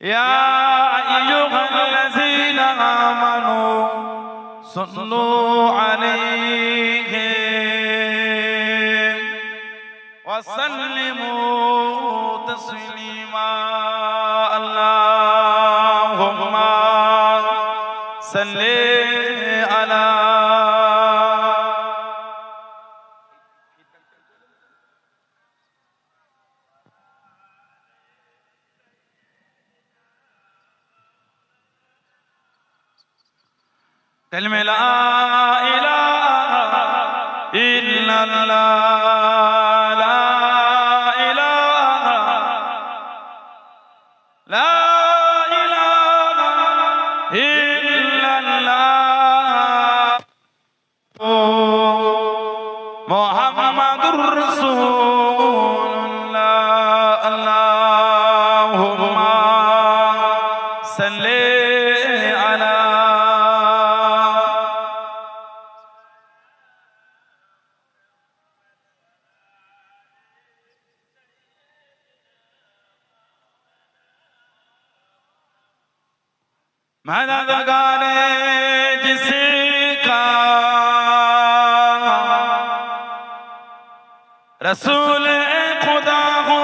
ইয়া আইয়ুহাল্লাযীনা আমানু সাল্লু আলাইহি ওয়া সাল্লিমু তাসলিমা আল্লাহুম্মা সাল্লি আলা كلمة لا إله إلا الله لا إله لا إله إلا الله محمد رسول الله اللهم صل على मददगार जिसका रसूल खुदा हो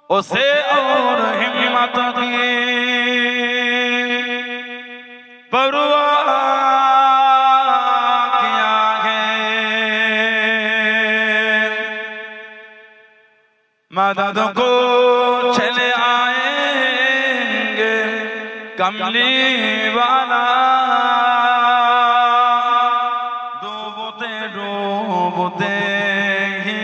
उसे और हिम्मत की परवाह किया है मदद को चले आएंगे कमली वाला डूबते डूबते ही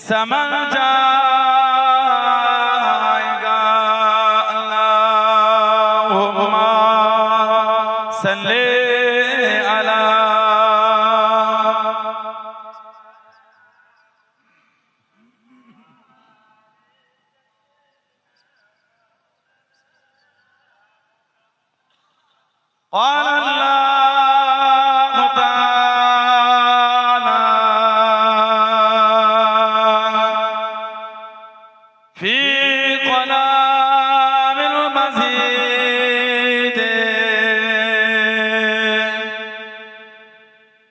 समझ जाएगा अल्लाहुम्मा सल्ली अला قال الله تعالى في كلام المزيد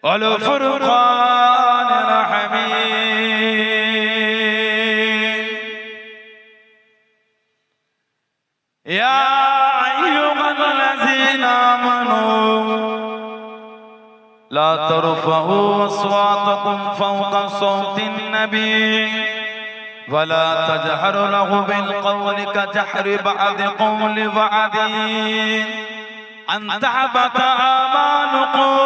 والفرقان الحميد يا لا ترفعوا أصواتكم فوق صوت النبي ولا تجهروا له بالقول كجهر بعضكم لبعض أن تحبط أعمالكم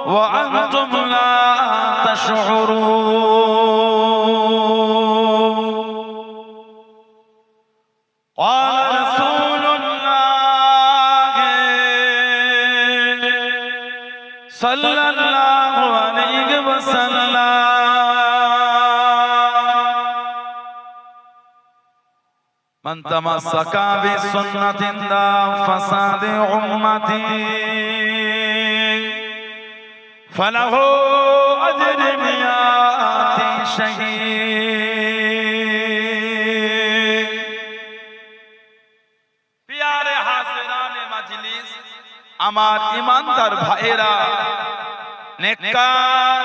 وأنتم لا تشعرون قال رسول الله صلى الله عليه وسلم من تمسك بسنة ذا فساد أمتي فله أجر مئات شهيد प्यारे हाज़िराने मजलिस আমার ইমানদার ভাইরা নেককার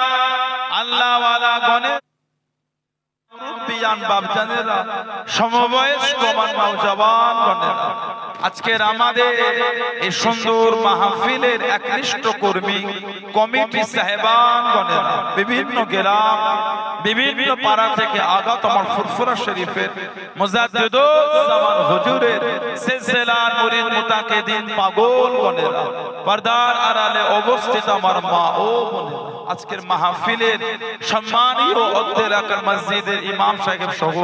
আল্লাহ ওয়ালা গণের মুরব্বিয়ান বাপজানেরা সমবয়স্ক নওজওয়ান গণেরা আজকের আমাদের এই সুন্দর মাহফিলের একনিষ্ঠ কর্মী কমিটি সাহেবান গণেরা বিভিন্ন গ্রাম বিভিন্ন পাড়া থেকে আগত আমার ফুরফুরা শরীফের মুজাদ্দিদুল জামান হুজুরের সিলসিলার মুরিদ মুতাকিদিন পাগল গণেরা পর্দার আড়ালে অবস্থিত আমার মা ও বোনেরা আজকের মাহফিলের সম্মানীয় অধ্যক্ষ মসজিদের ইমাম সাহেব সহ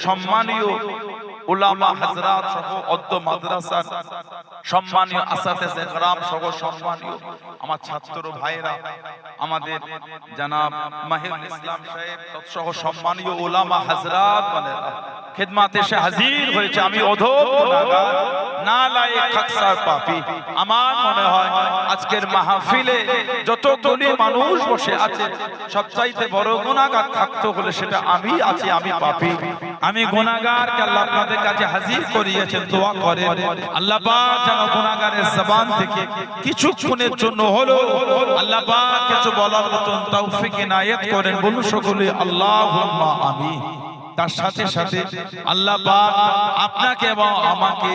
সম্মানীয় উলামা হযরত সহ অদ্য মাদ্রাসার সম্মানীয় আসাতেজে کرام সহ সম্মানীয় আমার ছাত্র ভাইরা আমাদের জনাব মাহিরুল ইসলাম সাহেব সহ সম্মানীয় উলামা হযরত বনেরা খিদমতে এসে হাজির হয়েছে আমি অধম গুনাহগার নালায়েক খাকসার পাপী। আমার মনে হয় আজকের মাহফিলে যতগুলি মানুষ বসে আছে সবচাইতে বড় গুনাহগার থাকতে হলে সেটা আমি আছি, আমি পাপী, আমি গুনাহগারকে আল্লাহ আপনাদের কাছে হাজির করিয়েছেন। দোয়া করেন আল্লাহ পাক যেন গুনাহগারের জবান থেকে কিছুক্ষণের জন্য হলো আল্লাহ পাক কিছু বলার মতন তৌফিক ইনায়েত করেন। বলুন সকলে আল্লাহুম্মা আমিন। তার সাথে সাথে আল্লাহ পাক আপনাকে এবং আমাকে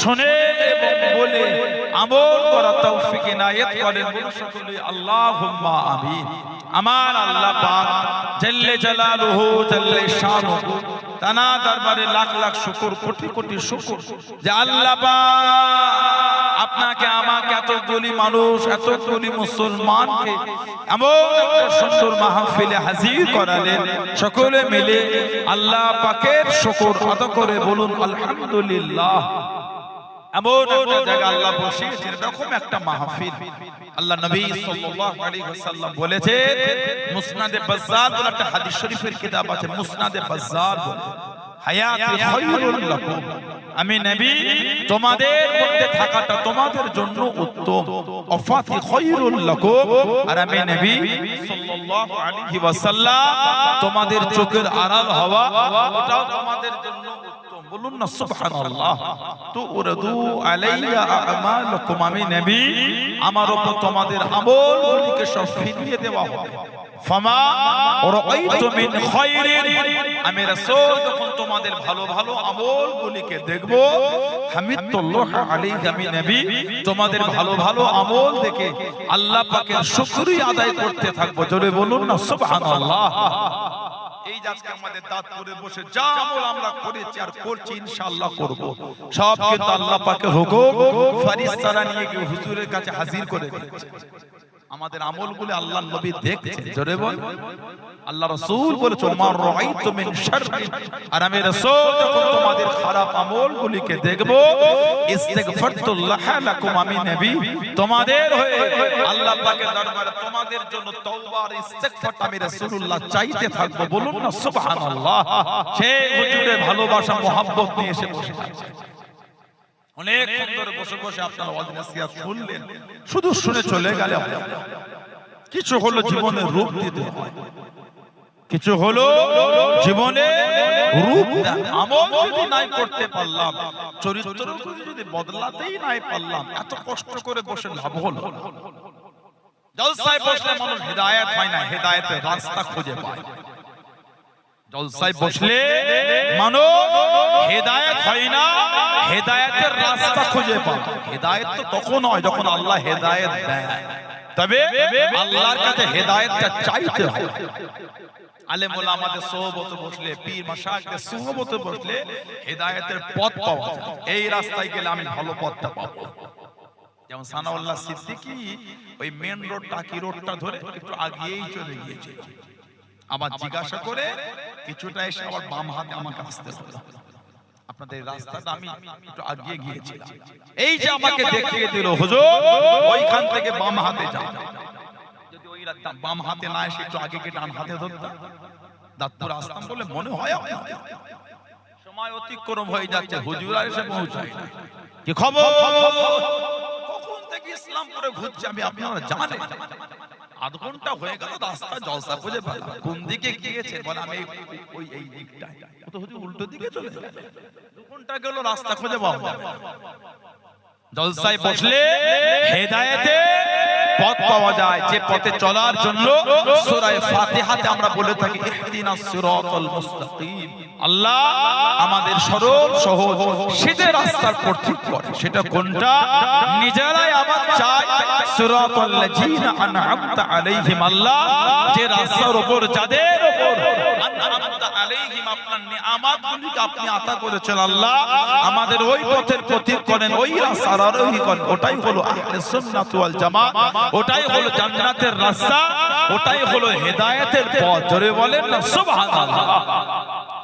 শুনে এবং বলে আমল করার তৌফিক ইনায়েত করেন। বলুন সকলে আল্লাহুম্মা আমিন। আমার আল্লাহ পাক জাল্লে জালালুহু জাল্লে শানুহু তানা দরবারে লাখ লাখ শুকর, কোটি কোটি শুকর যে আল্লাহ পাক আপনাকে আমাকে এতগুলি মানুষ, এতগুলি মুসলমানকে এমন একটা সুন্দর মাহফিলে হাজির করালেন। সকলে মিলে আল্লাহ পাকের শুকর আদা করে বলুন আলহামদুলিল্লাহ। এমন একটা জায়গা আল্লাহ বসিয়েছেন, এরকম একটা মাহফিল। আল্লাহ নবী সাল্লাল্লাহু আলাইহি ওয়াসাল্লাম বলেছেন, মুসনাদে বাজ্জার বলে একটা হাদিস শরীফের কিতাব আছে, মুসনাদে বাজ্জার বলে হায়াতি খায়রুল লাকুম, আমি নবী তোমাদের মধ্যে থাকাটা তোমাদের জন্য উত্তম, ওয়াফাতি খায়রুল লাকুম, আর আমি নবী সাল্লাল্লাহু আলাইহি ওয়াসাল্লাম তোমাদের চোখের আড়াল হওয়া ওটাও তোমাদের জন্য উত্তম। বলুন না সুবহানাল্লাহ। তো উরদু আলাইয়া আমালুকুম, আমি নবী আমার উপর তোমাদের আমলগুলিকে সব ফিরিয়ে দেওয়া হবে। ফামা রাআইতু মিন খায়রিন, আমি রাসূল যখন তোমাদের ভালো ভালো আমলগুলিকে দেখব, হামিদুল্লাহ আলাইহি, আমি নবী তোমাদের ভালো ভালো আমল দেখে আল্লাহ পাকের শুকরিয়া আদায় করতে থাকবো। জোরে বলুন না সুবহানাল্লাহ। এই যে আজকে আমাদের দাঁতপুরে বসে যা আমল আমরা করেছি আর করছি ইনশাআল্লাহ করব, সব কিন্তু আল্লাহ পাকের হুকুম, ফেরেশতারা নিয়ে গিয়ে হুজুরের কাছে হাজির করে দিয়েছে। আমাদের আমলগুলো আল্লাহর নবী দেখছেন। জোরে বল। আল্লাহ রাসূল বলেছে ওমা রাআইতু মিন শাররি, আর আমি রাসূল যখন তোমাদের খারাপ আমলগুলিকে দেখব, ইস্তিগফারতু লাকুম, আমি নবী তোমাদের হয়ে আল্লাহ পাকের দরবারে তোমাদের জন্য তওবা আর ইস্তিগফার আমি রাসূলুল্লাহ চাইতে থাকব। বলুন না সুবহানাল্লাহ। সেই হুজুরের ভালোবাসা মোহাব্বত নিয়ে এসে বসে আছে। অনেক সুন্দর বসে বসে আপনারা ওয়াজ নসিহত শুনলেন, শুধু শুনে চলে গেলে হয় না। কিছু হলো জীবনে রূপ দিতে হয়, কিছু হলো জীবনে রূপ দেন। আমল যদি নাই করতে পারলাম, চরিত্র যদি বদলাতেই নাই পারলাম, এত কষ্ট করে বসে লাভ হলো? জলসায় বসলে মানুষ হেদায়েত হয় না, হেদায়েতের রাস্তা খুঁজে পায়। জলসায় বসলে মানুষ হেদায়েত হয় না, হেদায়েতের রাস্তা খুঁজে পায়। হেদায়েত তো তখন হয় যখন আল্লাহ হেদায়েত দেয়, তবে আল্লাহর কাছে হেদায়েতটা চাইতে হয়। আলেম ওলামাদের সোহবতে বসলে, পীর মাশায়েখদের সোহবতে বসলে হেদায়েতের পথ পাওয়া যায়। এই রাস্তায় গেলে আমি ভালো পথটা পাবো। যেমন সানাউল্লাহ সিদ্দিকী ওই মেন রোড, টাকি রোডটা ধরে একটু আগিয়েই চলে গিয়েছিল। আবার জিজ্ঞাসা করে কিছুটা এসে আবার বাম হাতে আমাকে আসতে হলো। আপনাদের রাস্তাটা আমি একটু আগিয়ে গিয়েছিলাম, এই যে আমাকে দেখিয়ে দিল হুজুর ওইখান থেকে বাম হাতে যাও। যদি ওই রাস্তা বাম হাতে না এসে একটু আগে গিয়ে ডান হাতে ধরতাম, দাঁতপুর আসতাম বলে মনে হয়। সময় অতিক্রম হয়ে যাচ্ছে, হুজুর আর এসে পৌঁছায় না। কি খবর? কখন থেকে ইসলামপুরে ঘুরছে আমি, আপনারা জানেন? আধ ঘন্টা হয়ে গেল, রাস্তা জলসা খুঁজে পেলাম। কোন দিকে গিয়েছে বলে আমি ওই এই দিকটায়, তো হুজুর উল্টো দিকে চলে গেল। 2 ঘন্টা গেল, রাস্তা খুঁজে পাওয়া যায় না। জলসায় বসলে হেদায়েতে পথ পাওয়া যায়, যে পথে চলার জন্য সূরা ফাতিহাতে আমরা বলে থাকি ইহদিনাস সিরাতাল মুস্তাকিম। আল্লাহ আমাদের সরল সহজ সিধে রাস্তার পথ ঠিক করে। সেটা কোনটা? নিজেরাই আবার চাই সিরাতাল লাযিনা আনআমতা আলাইহিম, আল্লাহ যে রাস্তার উপর, যাদের উপর আনআমতা আলাইহিম আপনার নিয়ামতগুলিকে আপনি আতা করেছেন, আল্লাহ আমাদের ওই পথের প্রতীক করেন, ওই রাস্তার আরোহী করেন। ওটাই হলো আহলে সুন্নাত ওয়াল জামাত, ওটাই হলো জান্নাতের রাস্তা, ওটাই হলো হেদায়েতের পথ। জোরে বলেন না সুবহানাল্লাহ।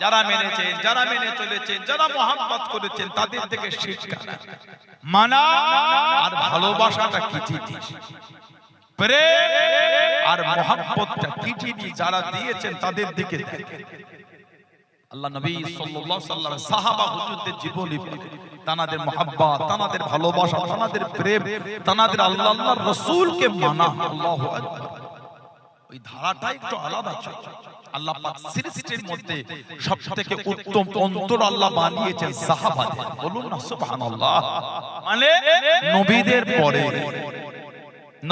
যারা মেনেছেন, যারা মেনে চলেছেন, যারা মহব্বত করেছেন, তাদের থেকে শিক্ষা মানা আর ভালোবাসাটা কি জিনিস, প্রেম আর মহব্বতটা কি জিনিস, যারা দিয়েছেন তাদের দিকে দেখেন। আল্লাহ নবী সাল্লাল্লাহু আলাইহি ওয়াসাল্লাম সাহাবা হুজুরদের জীবনী পড়ে তানাদের মহব্বত, তানাদের ভালোবাসা, তানাদের প্রেম, তানাদের আল্লাহর রাসূলকে মানা, আল্লাহু আকবার, ওই ধারাটা একটু আলাদা ছিল। আল্লাহ পাক সৃষ্টির মধ্যে সবথেকে উত্তম অন্তর আল্লাহ বানিয়েছেন সাহাবাদের, বলুন না সুবহানাল্লাহ। মানে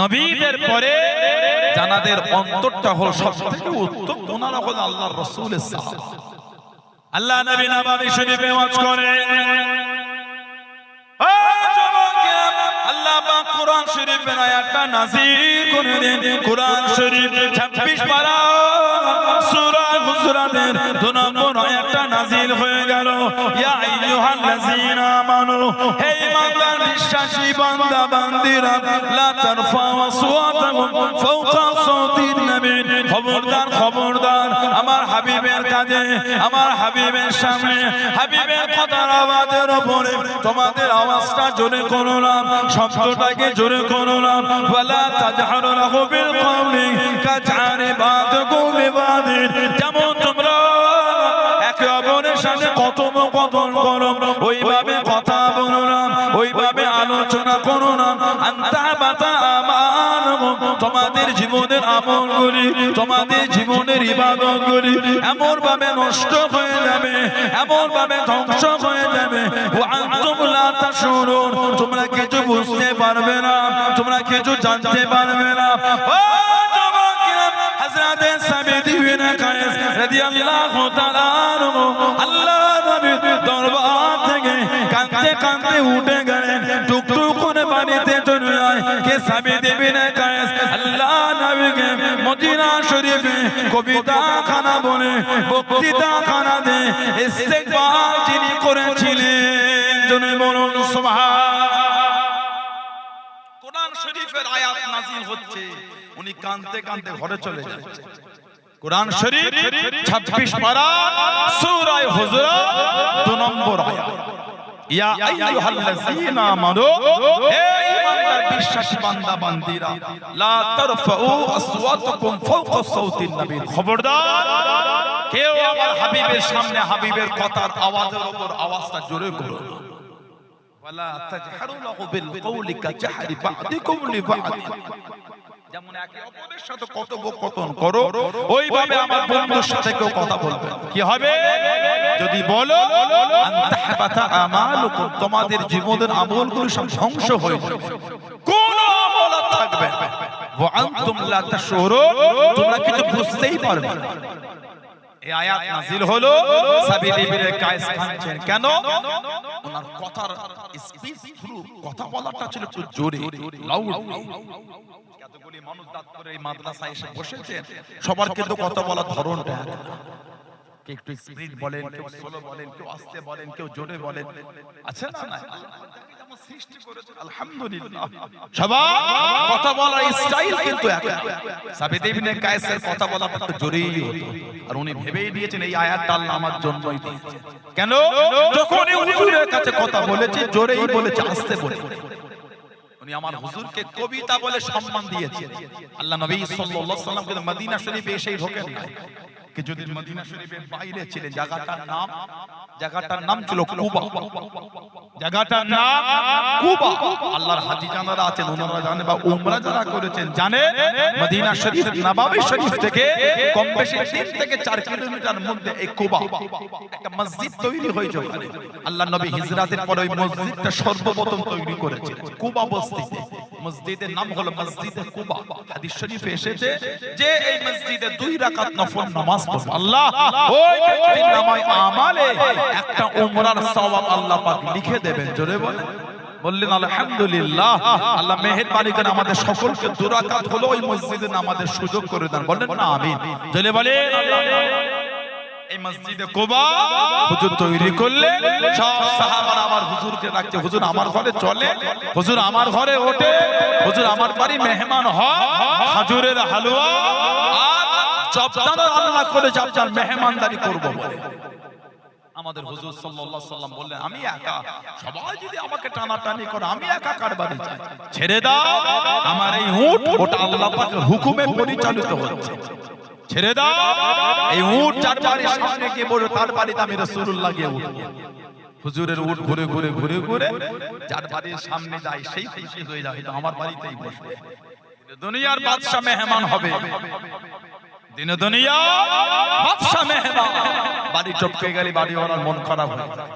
নবীদের পরে জানাদের অন্তরটা হলো সবথেকে উত্তম, ওনারা হলো আল্লাহর রাসূলের সাহাবা। আল্লাহ নবী নববী শরীফে ওয়াজ করেন, আল্লাহ পাক কোরআন শরীফের আয়াতটা নাযিল করে দেন। কোরআন শরীফ 26 পারা সূরা হুজুরাতের 2 নম্বর আয়াতটা নাযিল হয়ে গেল। ইয়া আইয়ুহাল্লাযীনা আমানু, হে ঈমানদার বিশ্বাসী বান্দা বান্দীরা, লা তারফাউ আসওয়াতাকুম ফাওকা সাওতিন নবী, খবরদার আমার হাবিবের কাছে, আমার হাবিবের সামনে, হাবিবের কথার আওয়াজের উপরে তোমাদের আওয়াজটা জোরে করো না, শব্দটাকে জোরে করো না। ওয়ালা তাজহারু লাহু বিল কওলি কাজহারি বাদুকুম বিবাদিন, যেমন তোমরা একে অপরের সাথে কথোপকথন করো ওইভাবে কথা বলো না, ওইভাবে আলোচনা করো না। আনতাবাতা আমানুকুম, তোমাদের জীবনের আমলগুলি, তোমাদের জীবনের ইবাদতগুলি এমন ভাবে নষ্ট হয়ে যাবে, এমন ভাবে ধ্বংস হয়ে যাবে। ওয়া আনতুম লা তাশউরুন, তোমরা কিছু বুঝতে পারবে না, তোমরা কিছু জানতে পারবে না। ও যুবকেরা, হযরত সাবিত বিন কায়েস রাদিয়াল্লাহু তাআলা আনহু আল্লাহর নবীর দরবার থেকে কাঁদতে কাঁদতে উঠে গেলেন, টুকটুক করে বাড়িতে চলে যায়। কে? সাবিত বিন কায়েস আল্লাহ নবীকে মদিনা শরীফে কবিতা খানা বলে, বক্তৃতা খানা দে ইস্তেকবাল যিনি করেছিলেন, জনে বলুন সুবহান। কোরআন শরীফের আয়াত নাযিল হচ্ছে, উনি কাঁদতে কাঁদতে ঘরে চলে যাচ্ছেন। কোরআন শরীফ 26 পারা সূরা হুজুরাত 2 নম্বর আয়াত। ইয়া আইয়ুহাল্লাযীনা আমানু, হে ঈমানদার বিশ্বাসী বান্দা বান্দীরা, লা তারফাউ আসওয়াতাকুম ফাওকা সাওতিন নবী, খবরদার কেউ আমার হাবিবের সামনে হাবিবের কথার আওয়াজের উপর আওয়াজটা জোরে করো না। ওয়ালা তাজহারু লাহু বিল কওলি কাজহারি বা'দিকুম লিবা'দ, যেমন একে অপরের সাথে কথোপকথন করো ওইভাবে আমার বন্ধুর সাথে কেউ কথা বলবে। কি হবে? যদি বলো আনতাহবাতা আমালুকুম, তোমাদের জীবনের আমলগুলো সব ধ্বংস হয়ে যাবে, কোনো আমল থাকবে না। ওয়া আনতুম লা তাশউরুন, তোমরা কিছু বুঝতেই পারবে না। এই আয়াত নাযিল হলো, সাবিত ইবনে কায়েস কাঁদছেন কেন? ওনার কথার স্পিচ থ্রু, কথা বলাটা ছিল একটু জোরে, লাউড। কতগুলি মানুষ দাঁত করে এই মাদ্রাসায় এসে বসেছেন, সবার কিন্তু কথা বলার ধরনটা কেউ একটু স্পিড বলেন, কেউ স্লো বলেন, কেউ আস্তে বলেন, কেউ জোরে বলেন, আছে না? না, যেমন সৃষ্টি করেছেন আলহামদুলিল্লাহ, সবার কথা বলার স্টাইল কিন্তু এক। সাবিত ইবনে কায়েসের কথা বলাটা একটু জোরেই হতো, আর উনি ভেবেই দিয়েছেন এই আয়াতটা আল্লাহ আমার জন্যই দিয়েছে। কেন? যখন হুজুরের কাছে কথা বলেছে জোরেই বলেছে, আস্তে বলেছে। উনি আমার হুজুরকে কবিতা বলে সম্মান দিয়েছেন। আল্লাহ নবী সাল্লাল্লাহু আলাইহি ওয়াসাল্লাম কিন্তু মদিনা শরীফে এসেই ঢোকেন না, কে যদি মদিনা শরীফের বাইরে ছিলেন, জায়গাটার নাম ছিল কুবা। জায়গাটার নাম কুবা। আল্লাহর হাজী জানারা আছেন, ওনারা জানেন, বা উমরা যারা করেছেন জানেন, মদিনা শরীফ নববী শরীফ থেকে কম বেশি 3 থেকে 4 কিলোমিটার মধ্যে এই কুবা একটা মসজিদ তৈরি হয়েছে। আল্লাহ নবী হিজরাতের পরে ওই মসজিদটা সর্বপ্রথম তৈরি করেছেন কুবা বস্তিতে। মসজিদের নাম হলো মসজিদে কুবা। হাদিস শরীফে এসেছে যে এই মসজিদে 2 রাকাত নফল নামাজ পড়ে আল্লাহ ওই ব্যক্তির নামায় আমালে একটা উমরার সওয়াব আল্লাহ পাক লিখে দেবেন। জোরে বললেন আলহামদুলিল্লাহ। আল্লাহ মেহেরবানি করে আমাদের সকলকে 2 রাকাত হলো ওই মসজিদে নামাজের সুযোগ করে দেন। বলেন না আমিন। জোরে বলেন আল্লাহ। এই মসজিদে কুবা হুজুর তৈরি করলে সব সাহাবারা আমার হুজুরকে ডাকছে, হুজুর আমার ঘরে চলে, হুজুর আমার ঘরে ওঠে, হুজুর আমার বাড়ি মেহমান হয়, খাজুরের হালুয়া আর চপদানা রান্না করে আপনার মেহমানদারি করব বলে। আমাদের হুজুর সাল্লাল্লাহু আলাইহি ওয়াসাল্লাম বললেন, আমি একা, সবাই যদি আমাকে টানাটানি করে আমি একা কার বাড়ি যাই? ছেড়ে দাও, আমার এই উট ওটা আল্লাহ পাকের হুকুমে পরিচালিত হচ্ছে। ছেড়ে দাও। এই উট যার বাড়ির সামনে গিয়ে বসে তার বাড়িতে আমি রাসূলুল্লাহ গিয়ে উঠবো। হুজুরের উট ঘুরে ঘুরে ঘুরে ঘুরে যার বাড়ির সামনে যায় সেই খুশি হয়ে যায়, আমার বাড়িতেই বসবে। দুনিয়ার বাদশা মেহমান হবে, দিনে দুনিয়া বাদশা মেহমান। বাড়ি টপকে গেলে বাড়িওয়ালার মন খারাপ হয়ে যায়,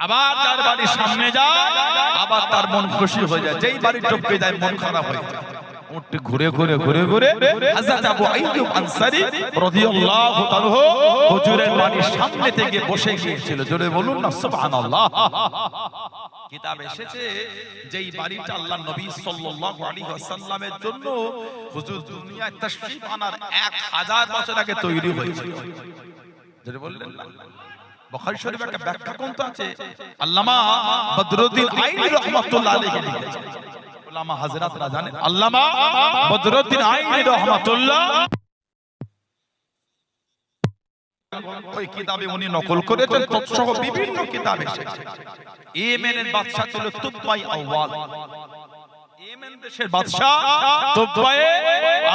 আবার যার বাড়ির সামনে যায় আবার তার মন খুশি হয়ে যায়, যেই বাড়ি টপকে যায় মন খারাপ হয়ে যায়। উঠে ঘুরে ঘুরে ঘুরে ঘুরে হযরত আবু আইয়ুব আনসারী রাদিয়াল্লাহু তাআলা হুজুরের বাড়ির সামনে থেকে বসে গিয়েছিল। জোরে বলুন না সুবহানাল্লাহ। কিতাব এসেছে যেই বাড়িটা আল্লাহর নবী সাল্লাল্লাহু আলাইহি ওয়াসাল্লামের জন্য হুজুর দুনিয়ায় তাশরীফ আনার 1000 বছর আগে তৈরি হয়েছিল। জোরে বললেন না। বুখারী শরীফে একটা ব্যাখ্যা কোনটা আছে, আল্লামা বদরুদ্দিন আইনি রাহমাতুল্লাহ আলাইহি লিখেছেন। উলামা হযরতরা জানেন, আল্লামা বদরুদ্দিন আইনি রাহমাতুল্লাহ ওই কিতাবে উনি নকল করেছেন, তৎসহ বিভিন্ন কিতাব এসেছে। ইয়েমেনের বাদশা ছিল তুবাই আউয়াল। ইয়েমেন দেশের বাদশা তুবাই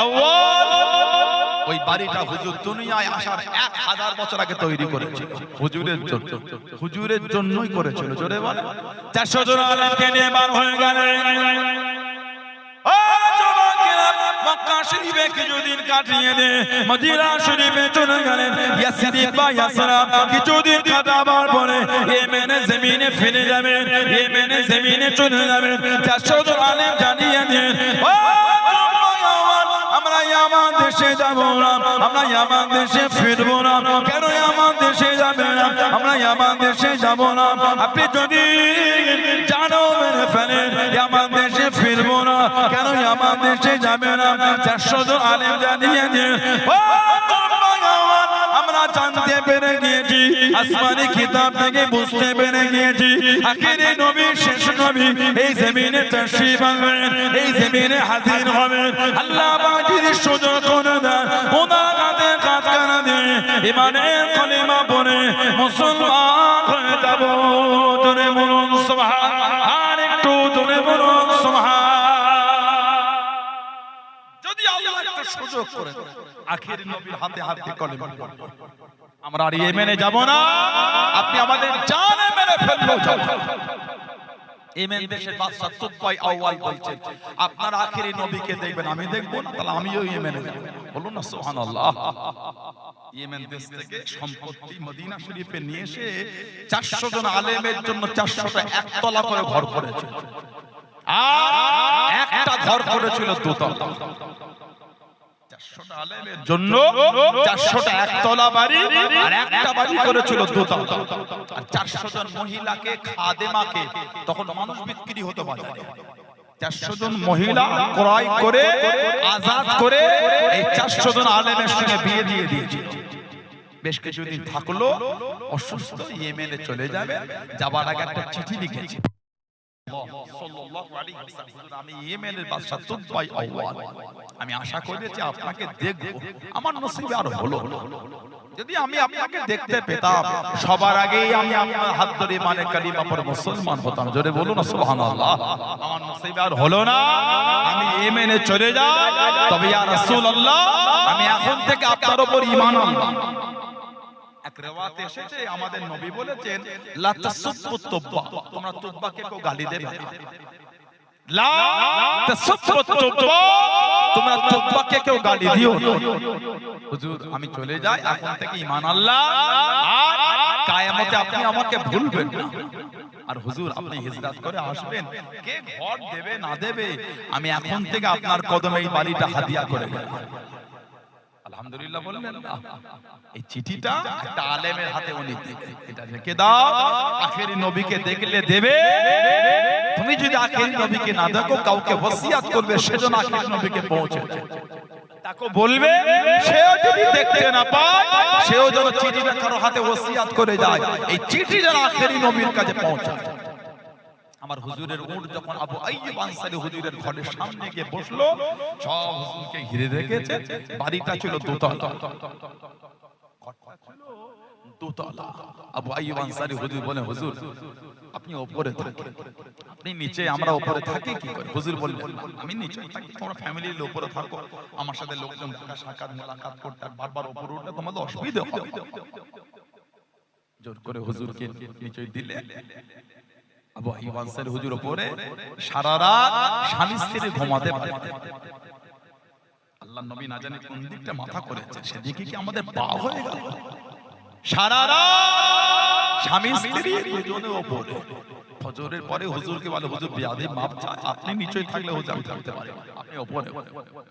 আউয়াল ওই বাড়িটা হুজুর দুনিয়ায় আসার 1000 বছর আগে তৈরি করেছিল হুজুরের জন্য। হুজুরের জন্যই করেছিল। জোরে বলে 400 জন আলেমকে নিয়ে বার হয়ে গেলেন। ও যুবকেরা, মক্কা শরীফে কিছুদিন কাটিয়ে দে মদিনা শরীফে চলে গেলেন। ইয়াসরিব বা ইয়াসরা কিছুদিন কাটাবার পরে ইয়েমেনের জমিনে ফিরে যাবেন, ইয়েমেনের জমিনে চলে যাবেন। 400 জন আলেম জানিয়ে দেন, ও আমরা ইয়ামান দেশে যাব না, আমরা ইয়ামান দেশে ফিরবো না। কেন ইয়ামান দেশে যাবে না? আমরা ইয়ামান দেশে যাব না। আপনি যদি জানো মেরে ফেলেন ইয়ামান দেশে ফিরবো না, কেন ইয়ামান দেশে যাবে না? 400 জন আলেম জানিয়ে দেন, ও আমরা জানতে পেরে গিয়েছি, আসমানি কিতাব থেকে বুঝতে পেরে গিয়েছি, আখিরি নবী শেষ নবী এই জমিনে তাশরীফ আনবেন, এই জমিনে হাজির হবেন। আল্লাহ পাক যদি সুযোগ করে দেন, ওনার হাতে কাঁধখানা দিয়ে ইমানের কলিমা পড়ে মুসলমান হয়ে যাব। জোরে বলুন সুবহান, আর একটু জোরে বলুন সুবহান। যদি আল্লাহ একটা সুযোগ করে আখিরি নবীর হাতে হাতে কলিমা পড়ে, আমরা আর ইয়েমেনে যাব না। আপনি আমাদের জানে মেরে ফেললো যাব। ইয়েমেন দেশের বাদশা তুবাই আউয়াল বলছেন, আপনারা আখিরি নবীকে দেখবেন, আমি দেখব না, তাহলে আমিও ইয়েমেনে যাব। বলুন না সুবহানাল্লাহ। ইয়েমেন দেশ থেকে সম্পত্তি মদিনা শরীফে নিয়ে এসে 400 জন আলেমের জন্য 400টা একতলা করে ঘর করেছে, আর একটা ঘর করেছিল দোতলা। 400টা আলেমের জন্য 400টা একতলা বাড়ি আর একটা বাড়ি করেছিল দোতলা। আর 400 জন মহিলাকে খাদেমাকে, তখন মানুষ বিক্রি হতো বাজারে, 400 জন মহিলা ক্রয় করে আজাদ করে এই 400 জন আলেমের সঙ্গে বিয়ে দিয়ে দিয়েছিল। বেশ কিছুদিন থাকলো, অসুস্থ, ইয়েমেনে চলে যাবে। যাবার আগে একটা চিঠি লিখেছে, আমি ইয়েমেনের বাদশা তুবাই আউয়াল, আমি আশা করেছি আপনাকে দেখব, আমার নসিবে আর হলো। যদি আমি আপনাকে দেখতে পেতাম, সবার আগেই আমি আপনার হাত ধরে মানে কালিমা পড়ে মুসলমান হতাম। জোরে বলুন না সুবহানাল্লাহ। আমার নসিবে আর হলো না, আমি ইয়েমেনে চলে যাই, তবে ইয়া রাসূলুল্লাহ আমি এখন থেকে আপনার উপর ঈমান আনলাম। এক রিওয়ায়াতে এসেছে, আমাদের নবী বলেছেন, লা তাসুব্বু তুব্বা, তোমরা তুব্বাকে কেউ গালি দেবে না। লা তাসুব্বু তুব্বা, তোমরা তুব্বাকে কেউ গালি দিও না। হুজুর আমি চলে যাই, এখন থেকে ঈমান আল্লাহ, আর কিয়ামতে আপনি আমাকে ভুলবেন না। আর হুজুর আপনি হিজরত করে আসবেন, কে ঘর দেবে না দেবে, আমি এখন থেকে আপনার কদমে এই বাড়িটা হাদিয়া করে গেলাম। আলহামদুলিল্লাহ বললেন না? এই চিঠিটা একটা আলেমের হাতে উনি দিলেন, এটা রেখে দাও, আখেরি নবীকে দেখলে দেবে। তুমি যদি আখেরি নবীকে না দেখো, কাউকে ওসিয়ত করবে সেজন্য আখেরি নবীকে পৌঁছে দেয়, তাকে বলবে, সেও যদি দেখতে না পায়, সেও যেন চিঠিটা কারো হাতে ওসিয়ত করে যায়, এই চিঠি যেন আখেরি নবীর কাছে পৌঁছায়। আমার হুজুরের উট যখন আবু আইয়ুব আনসারী হুজুরের ঘরের সামনে গিয়ে বসলো, সব হুজুরকে ঘিরে রেখেছে। বাড়িটা ছিল দোতলা, ঘরটা ছিল দোতলা। আবু আইয়ুব আনসারী হুজুর বলে, হুজুর আপনি উপরে থাকেন, আপনি নিচে, আমরা উপরে থাকি কি করে? হুজুর বললেন, আমি নিচে থাকি, তোমরা ফ্যামিলির উপরে থাকো, আমার সাথে লোকজন দেখা সাক্ষাৎ মোলাকাত করতে আর বারবার উপরে উঠলে তোমাদের অসুবিধা হবে। জোর করে হুজুরকে নিচে দিলে। আবু আইয়ুব আনসারী হুজুর উপরে সারা রাত স্বামী স্ত্রী ঘুমাতে পারে। আল্লাহর নবী না জানি কোন দিকটা মাথা করেছে, সেদিকে কি আমাদের পা হয়ে গেল? সারা রাত স্বামী স্ত্রী দুজনে উপরে। ফজরের পরে হুজুরকে বলে, হুজুর বিয়াদে মাপ চাই, আপনি নিচে থাকলে হুজুর আমি থাকতে পারি, আপনি উপরে।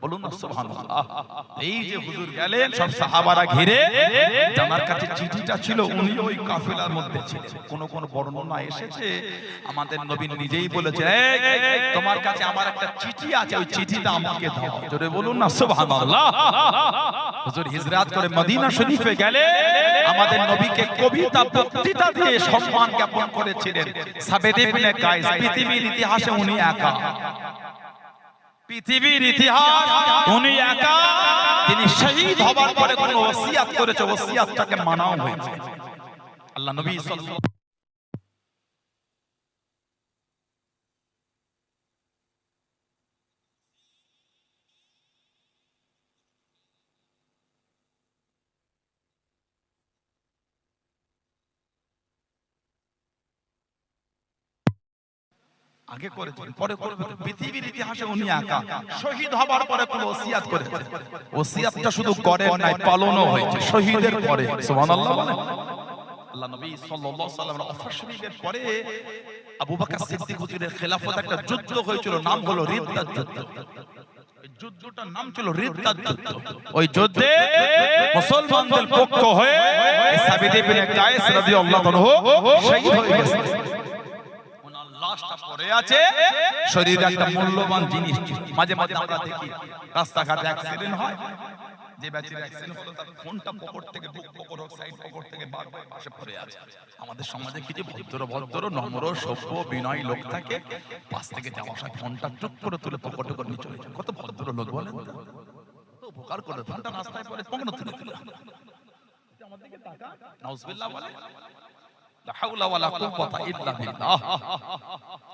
বলুন না সুবহানাল্লাহ। এই যে হুজুর গেলেন, সব সাহাবারা ঘিরে, জানার কাছে চিঠিটা ছিল, উনি ওই কাফেলার মধ্যে ছিলেন। কোন কোন বর্ণনা এসেছে আমাদের নবী নিজেই বলেছে, এই তোমার কাছে আমার একটা চিঠি আছে, ওই চিঠিটা আমাকে দাও। জোরে বলুন না সুবহানাল্লাহ। হুজুর হিজরত করে মদিনা শরীফে গেলে আমাদের নবীকে কবিতা বক্তৃতা দিয়ে সম্মান জ্ঞাপন করেছিলেন সাবেদ ইবনে কায়েস। পৃথিবীর ইতিহাসে উনি একা, পৃথিবীর ইতিহাস উনি একা। তিনি শহীদ হবার পরে কোন ওসিয়ত করেছে, ওসিয়তটাকে মানাও হয়েছে। আল্লাহ নবী সাল্লাল্লাহু আগে করেছেন, পরে করবেন। পৃথিবীর ইতিহাসে উনি একা শহীদ হবার পরে কোন ওসিয়ত করেছেন, ওসিয়তটা শুধু করেন নাই, পালনও হয়েছে শহীদের পরে। সুবহানাল্লাহ বলেন। আল্লাহ নবী সাল্লাল্লাহু আলাইহি ওয়াসাল্লামের ওফর শরীফের পরে আবু বকর সিদ্দিক হুজুরের খেলাফত একটা যুদ্ধ হয়েছিল, নাম হলো রিদ্দাত যুদ্ধ। এই যুদ্ধটার নাম ছিল রিদ্দাত যুদ্ধ। ওই যুদ্ধে মুসলমানদের পক্ষ হয়ে সাবিত ইবনে কায়েস রাদিয়াল্লাহু আনহু শহীদ হয়ে গেছেন। লাশটা পড়ে আছে, শরীরে একটা মূল্যবান জিনিস। মাঝে মাঝে আমরা দেখি রাস্তাঘাটে অ্যাক্সিডেন্ট হয়, যে ব্যাচের অ্যাক্সিডেন্ট হলো তার ফোনটা পকেট থেকে, বুক পকেট হোক, সাইড পকেট থেকে বার করে পাশে পড়ে আছে। আমাদের সমাজে কিছু ভদ্র ভদ্র নম্র সভ্য বিনয়ী লোক থাকে, পাশ থেকে যাওয়ার সময় ফোনটা চুপ করে তুলে পকেটে করে নিয়ে চলে যায়। কত ভদ্র লোক বলেন তো, উপকার করে ফোনটা রাস্তায় পড়ে পকেটে তুলে তুলে আমাদের দিকে তাকা, নাউজুবিল্লাহ বলে।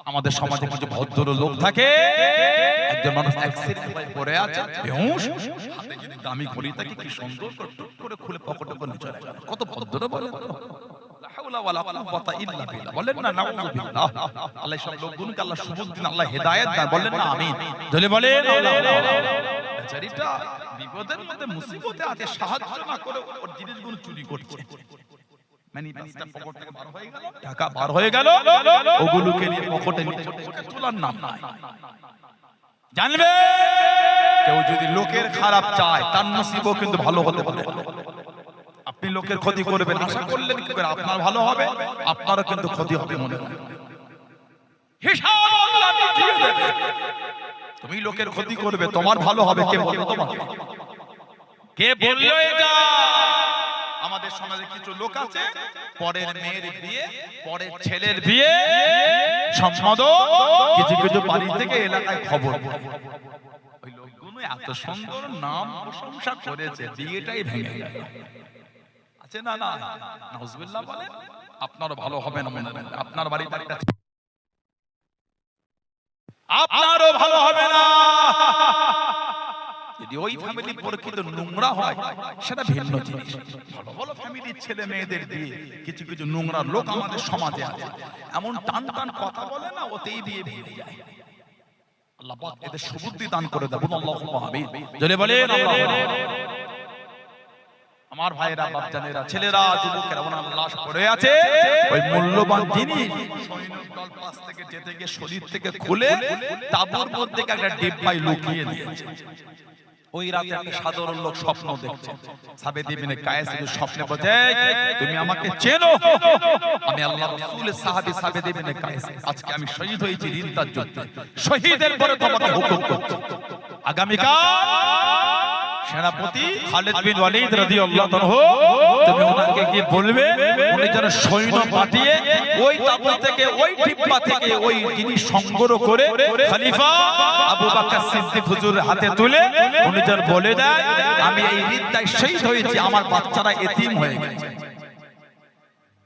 আমাদের সমাজে কিছু ভদ্র লোক থাকে, একজন মানুষ অ্যাক্সিডেন্ট হয়ে পড়ে আছে, বেহুশ, হাতে যদি দামি ঘড়ি থাকে, কি সুন্দর করে টুক করে খুলে পকেটে করে নিয়ে চলে গেল। কত ভদ্র বলেন তো, লা হাওলা ওয়ালা কুওয়াতা ইল্লা বিল্লাহ বলেন না, নাউযুবিল্লাহ। আল্লাহ সব লোকগুলোকে আল্লাহ সুবুদ দিন, আল্লাহ হেদায়েত দেন, বলেন না আমিন। জলে বলেন বেচারিটা বিপদের মধ্যে, মুসিবতে আছে, সাহায্য না করে ওর জিনিসগুলো চুরি করছে। টাকা বার হয়ে গেল, ওগুলোকে নিয়ে পকেটে তোলার নাম নাই। জানবে কেউ যদি লোকের খারাপ চায়, তার নসিবও কিন্তু ভালো হতে পারে। আপনি লোকের ক্ষতি করবেন, আশা করলেন কি করে আপনার ভালো হবে? আপনারও কিন্তু ক্ষতি হবে মনে হয়। হিসাব আল্লাহ মিটিয়ে দেবে। তুমি লোকের ক্ষতি করবে, তোমার ভালো হবে, কে বলল তোমাকে? কে বলল এটা? আমাদের সমাজে কিছু লোক আছে, পরের মেয়ের বিয়ে, পরের ছেলের বিয়ে সম্পাদক, কিছু কিছু বাড়ি থেকে এলাকায় খবর, ওই লোকগুলো এত সুন্দর নাম প্রশংসা করেছে, বিয়েটাই ভেঙে গেল। আছে না না, নাউজুবিল্লাহ বলেন। আপনারও ভালো হবে না মনে হয়, আপনার বাড়িতে একটা, আপনারও ভালো হবে না। যদি ওই ফ্যামিলি প্রকৃত নোংরা হয়, সেটা ভিন্ন জিনিস। ভালো ভালো ফ্যামিলির ছেলে মেয়েদের দিয়ে কিছু কিছু নোংরা লোক আমাদের সমাজে আছে, এমন টান টান কথা বলে না, ওতেই বিয়ে ভেঙে যায়। আল্লাহ পাক এদের সুবুদ্ধি দান করে দেন, আল্লাহুম্মা আমিন। জোরে বলেন আল্লাহুম্মা। আমার ভাইরা, বাপজানেরা, ছেলেরা, যুবকেরা, ওনার লাশ পড়ে আছে, ওই মূল্যবান জিনিস সৈনিক দল পাশ থেকে যেতে গিয়ে শরীর থেকে খুলে তাঁবুর মধ্যে একটা ডিব্বায় লুকিয়ে দিয়েছে। ওই রাতে একটা সাধারণ লোক স্বপ্ন দেখছে, সাবেদ ইবনে কায়েস স্বপ্নে বলে, তুমি আমাকে চেনো? আমি আল্লাহর রাসূলের সাহাবী সাবেদ ইবনে কায়েস, আজকে আমি শহীদ হয়েছি রিদ্দাত যুদ্ধে, শহীদের পরে তোমাকে হুকুম করছি, আগামীকাল সেনাপতি খালিদ বিন ওয়ালিদ রাদিয়াল্লাহু আনহু, তুমি ওনাকে গিয়ে বলবে উনি যেন সৈন্য পাঠিয়ে ওই তাঁবু থেকে, ওই ডিব্বা থেকে ওই জিনিস সংগ্রহ করে খলিফা আবু বকর সিদ্দিক হুজুরের হাতে তুলে উনি যেন বলে দেয়, আমি এই রিদ্দায় শহীদ হয়েছি, আমার বাচ্চারা এতিম হয়ে গেছে।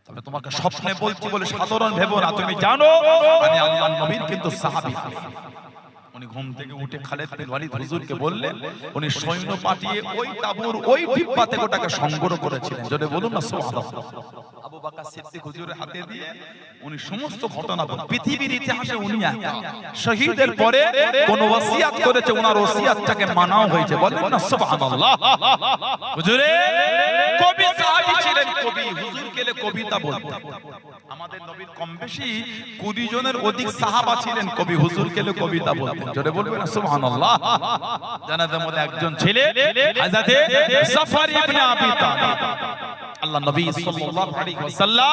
তবে তোমাকে স্বপ্নে বলছি বলে সাধারণ ভেবো না, তুমি জানো আমি আল্লাহর নবীর কিন্তু সাহাবী। উনি ঘুম থেকে উঠে খালিদ বিন ওয়ালিদ হুজুরকে বললেন, উনি সৈন্য পাঠিয়ে ওই তাবুর ওই ডিব্বাতে ওটাকে সংগ্রহ করেছিলেন। জোরে বলুন না সুবহানাল্লাহ। আবু বকর সিদ্দিক হুজুরের হাতে দিয়ে উনি সমস্ত ঘটনা বলেন। পৃথিবীর ইতিহাসে উনি একা শহীদের পরে কোন ওসিয়াত করেছে, ওনার ওসিয়াতটাকে মানাও হয়েছে। বলেন না সুবহানাল্লাহ। হুজুরে কবি সাহাবী ছিলেন, কবি হুজুর কেলে কবিতা বলতেন। আমাদের নবীর কম বেশি 20 জনের অধিক সাহাবা ছিলেন কবি, হুজুর কেলে কবিতা বলতেন। জোরে বলবেন না সুবহানাল্লাহ। জানাজার মধ্যে একজন ছিলেন হযরতে জাফর ইবনে আবি তালিব। আল্লাহ নবী সাল্লাল্লাহু আলাইহি ওয়াসাল্লাম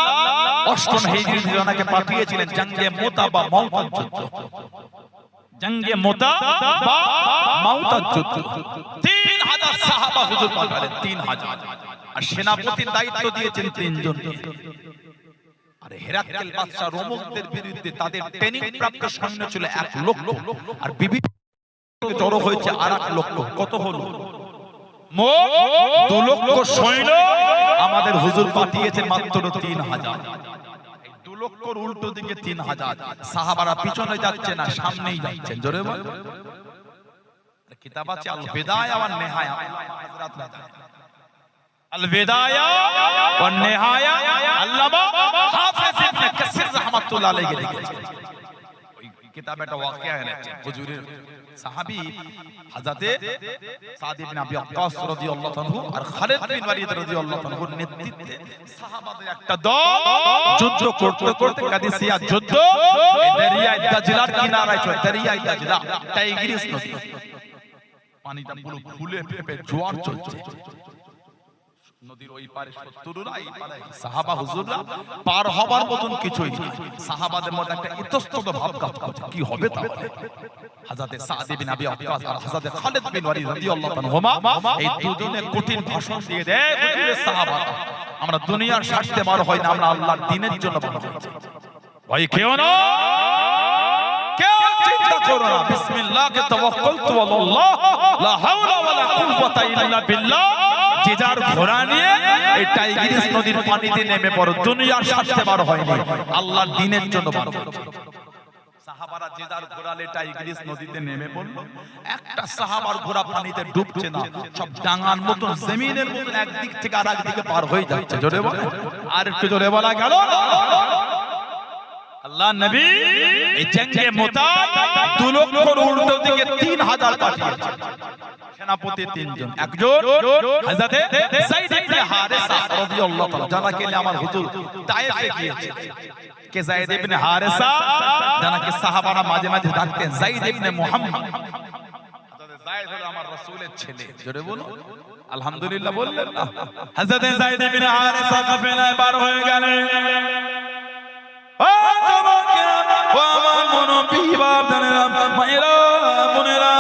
8ম হিজরিতে ওনাকে পাঠিয়েছিলেন জঙ্গে মুতা বা মাউতার যুদ্ধ। জঙ্গে মুতা বা মাউতার যুদ্ধ 3000 সাহাবা হুজুর পাঠালেন, 3000। আর সেনাপতির দায়িত্ব দিয়েছেন 3 জনকে। আর হেরাক্কেল বাদশা রোমকদের বিরুদ্ধে তাদের ট্রেনিং প্রাপ্ত সৈন্য ছিল 1 লক্ষ, আর বিভিন্ন জড়ো হয়েছে আর 1 লক্ষ। কত হলো? মোট 2 লক্ষ সৈন্য আমাদের হুজুর পাঠিয়েছেন মাত্র 3000। 2 লক্ষর উল্টো দিকে 3000। সাহাবারা পিছনে যাচ্ছে না, সামনেই যাচ্ছেন। জোরে বল। কিতাব আছে আল বিদায়া ওয়ান নিহায়া, আল বিদায়া ওয়ান নিহায়া আল্লামা হাফেজ ইবনে কাসির রাহমাতুল্লাহ আলাইহি লিখেছেন। ওই কিতাবে একটা ওয়াকিয়া এনেছে। হুজুরের সাহাবী হযরতে সাদ ইবনে আবি ওয়াক্কাস রাদিয়াল্লাহু আনহু আর খালিদ বিন ওয়ালিদ রাদিয়াল্লাহু আনহুর নেতৃত্বে সাহাবাদের একটা দল যুদ্ধ করতে করতে কাদিসিয়া যুদ্ধ এই দরিয়ায় দাজলার কিনারায় চলে। দরিয়ায় দাজলা টাইগ্রিস নদী, পানিটা পুরো ফুলে ফেপে জোয়ার চলছে। নদীর ওই পারে শত্রুরা, এই পারে সাহাবা হুজুররা, পার হবার মতন কিছুই নেই। সাহাবাদের মধ্যে একটা ইতস্তত ভাব কাজ করছে, কি হবে তাহলে? হযরতে সাদ ইবনে আবি ওয়াক্কাস আর হযরতে খালিদ বিন ওয়ালিদ রাদিয়াল্লাহু আনহুমা এই দুজনে কঠিন ভাষণ দিয়ে দেয়, হুজুরের সাহাবারা, আমরা দুনিয়ার স্বার্থে বার হয় না, আমরা আল্লাহর দ্বীনের জন্য বার হয়েছি। ভাই কেউ না, কেউ চিন্তা করো না, বিসমিল্লাহি তাওয়াক্কালতু আলাল্লাহ, লা হাওলা ওয়ালা কুওয়াতা ইল্লা বিল্লাহ। যে যার ঘোড়া নিয়ে এই টাইগ্রিস নদীর পানিতে নেমে পড়ো, দুনিয়ার স্বার্থে বার হয়নি, আল্লাহর দ্বীনের জন্য বার হয়েছে। সাহাবারা যে যার ঘোড়ালে টাইগ্রিস নদীতে নেমে পড়লো। একটা সাহাবার ঘোড়া পানিতে ডুবছে না, সব ডাঙার মতন জমিনের মতন একদিক থেকে আরেক দিকে পার হয়ে যাচ্ছে। জোরে বলে, আর একটু জোরে বলা গেল। আল্লাহ নবী এই জঙ্গে মুতা 2 লক্ষর উল্টো দিকে 3000 পাঠিয়েছে। সেনাপতি 3 জন, একজন হযরতে যায়েদ ইবনে হারেসা রাদিয়াল্লাহু তাআলা, যাকে আমার হুজুর তায়েফে গিয়েছে। কে যায়েদ ইবনে হারেসা, যাকে সাহাবারা মাঝে মাঝে ডাকতেন যায়েদ ইবনে মুহাম্মদ। হযরতে যায়েদ হলো আমার রাসূলের ছেলে। জোরে বলো আলহামদুলিল্লাহ বললেন না। হযরতে যায়েদ ইবনে হারেসা কাফেলায় বার হয়ে গেলেন। ও জবাকেরা, ও আমার মুনব্বী বাপদানেরা, মায়েরা, বোনেরা,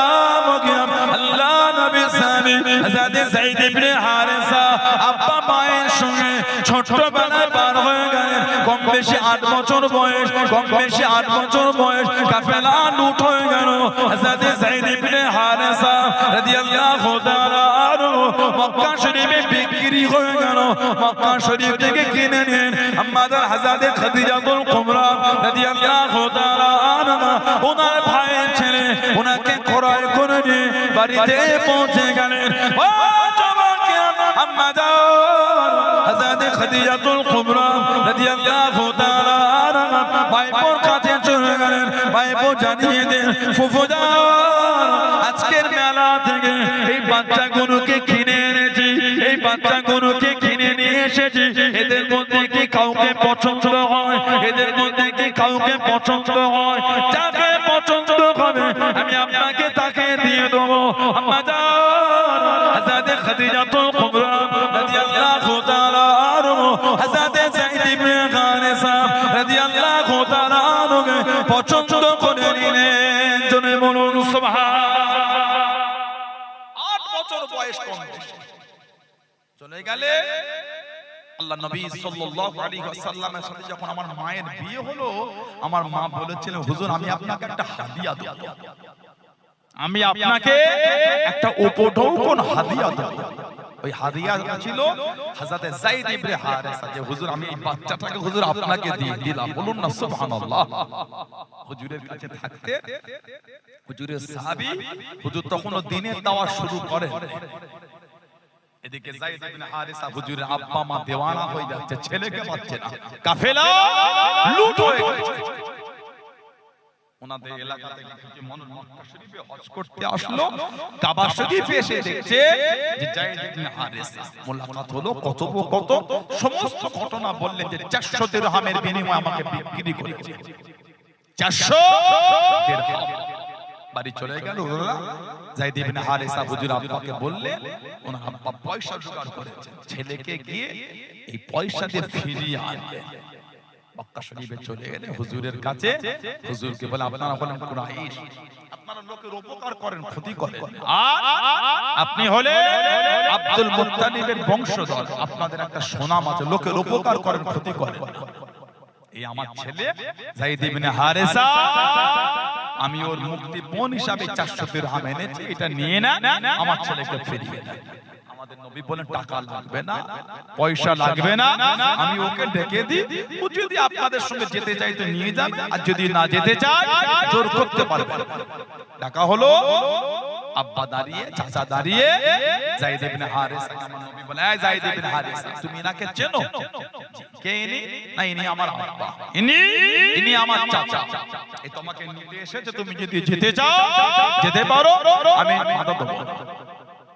মগিরাম, আল্লাহ নবী সানি হযরতে যায়েদ ইবনে হারেসা আব্বা মায়ের সঙ্গে ছোটবেলায় বার হয়ে গেলেন। কম বেশি 8 বছর বয়স, কম বেশি 8 বছর বয়স। কাফেলা লুট হয়ে গেল। হযরতে যায়েদ ইবনে হারেসা রাদিয়াল্লাহু তাআলা মক্কা শরীফে বিক্রি হয়ে গেল। মক্কা শরীফ থেকে কিনে নিয়ে আমাদের হযরতে খাদিজাতুল কুবরা রাদিয়াল্লাহু তাআলা আনহা ওনার ভাইয়ের ছেলে ওনাকে ক্রয় করে নিয়ে বাড়িতে পৌঁছে গেলেন। ও জবাকেরা, আমাদের হযরতে খাদিজাতুল কুবরা রাদিয়াল্লাহু তাআলা আনহা ভাইপোর কাছে চলে গেলেন। ভাইপো জানিয়ে দেন, ফুফুজান, আজকের মেলা থেকে এই বাচ্চাগুলোকে কিনে এনেছি, এই বাচ্চাগুলোকে কিনে নিয়ে এসেছি। এদের মধ্যে কি কাউকে পছন্দ হয়? এদের মধ্যে কি কাউকে পছন্দ হয়? যাকে পছন্দ হবে আমি আপনাকে তাকে দিয়ে দেবো। আমাদের হযরতে খাদিজাতুল কুবরা রাদিয়াল্লাহু তাআলা আনহা হযরতে যায়েদ ইবনে হারেসা রাদিয়াল্লাহু তাআলা আনহুকে পছন্দ করে নিলেন। জনে বলুন সুবহান। 8 বছর বয়স, কম বেশি চলে গেলে। আল্লাহ নবী সাল্লাল্লাহু আলাইহি ওয়াসাল্লামের সাথে যখন আমার মায়ের বিয়ে হলো, আমার মা বলেছিলেন, হুজুর আমি আপনাকে একটা হাদিয়া দেব, আমি আপনাকে একটা উপঢৌকন হাদিয়া দেব। ওই হাদিয়া ছিল হযরতে যায়েদ ইবনে হারেসা, যে হুজুর আমি এই বাচ্চাটাকে হুজুর আপনাকে দিয়ে দিলাম, বলুন না সুবহানাল্লাহ। হুজুরের কাছে থাকতে হুজুরের সাহাবী, হুজুর তখনও দ্বীনের দাওয়াত শুরু করেন। এদিকে যায়েদ ইবনে হারেসা হুজুরের আব্বা মা দেওয়ানা হয়ে যাচ্ছে, ছেলেকে পাচ্ছে না, কাফেলা লুট হয়ে গেছে। ওনাদের এলাকা থেকে কিছু মানুষ মক্কা শরীফে হজ করতে আসলো, কাবা শরীফে এসে দেখছে যে যায়েদ ইবনে হারেসা মুলাকাত হলো, কত সমস্ত ঘটনা বললেন যে 400 দিরহামের বিনিময়ে আমাকে বিক্রি করেছে, 400 দিরহাম। বাড়ি চলে গেল যায়েদ ইবনে হারেসা, হুজুর আব্বাকে বললেন, ওনার আব্বা পয়সা জোগাড় করেছে, ছেলেকে গিয়ে এই পয়সা দিয়ে ফিরিয়ে আনবে। মক্কা শরীফে চলে গেলে হুজুরের কাছে, হুজুরকে বলে আপনারা হলেন কুরাইশ, আপনারা লোকের উপকার করেন, ক্ষতি করেন, আর আপনি হলেন আব্দুল মুত্তালিবের বংশধর, আপনাদের একটা সুনাম আছে, লোকের উপকার করেন, ক্ষতি করেন। এই আমার ছেলে যায়েদ ইবনে হারেসা, আমি ওর মুক্তি বোন হিসাবে 400 দিরহাম এনেছি, এটা নিয়ে না আমার ছেলেকে ফিরিয়ে দেন। আমাদের নবী বলেন টাকা লাগবে না, পয়সা লাগবে না, আমি ওকে ডেকে দিই, ও যদি আপনাদের সঙ্গে যেতে চাই তো নিয়ে যাবে, আর যদি না যেতে চায় জোর করতে পারবে। টাকা হলো, আব্বা দাঁড়িয়ে, চাচা দাঁড়িয়ে, যায়েদ ইবনে হারেসা, আমার নবী বলে, এই যায়েদ ইবনে হারেসা, তুমি এনাকে চেনো? কে ইনি? না ইনি আমার আব্বা, ইনি আমার চাচা, এই তোমাকে নিতে এসেছে, তুমি যদি যেতে চাও যেতে পারো, আমি মাথা দেবো।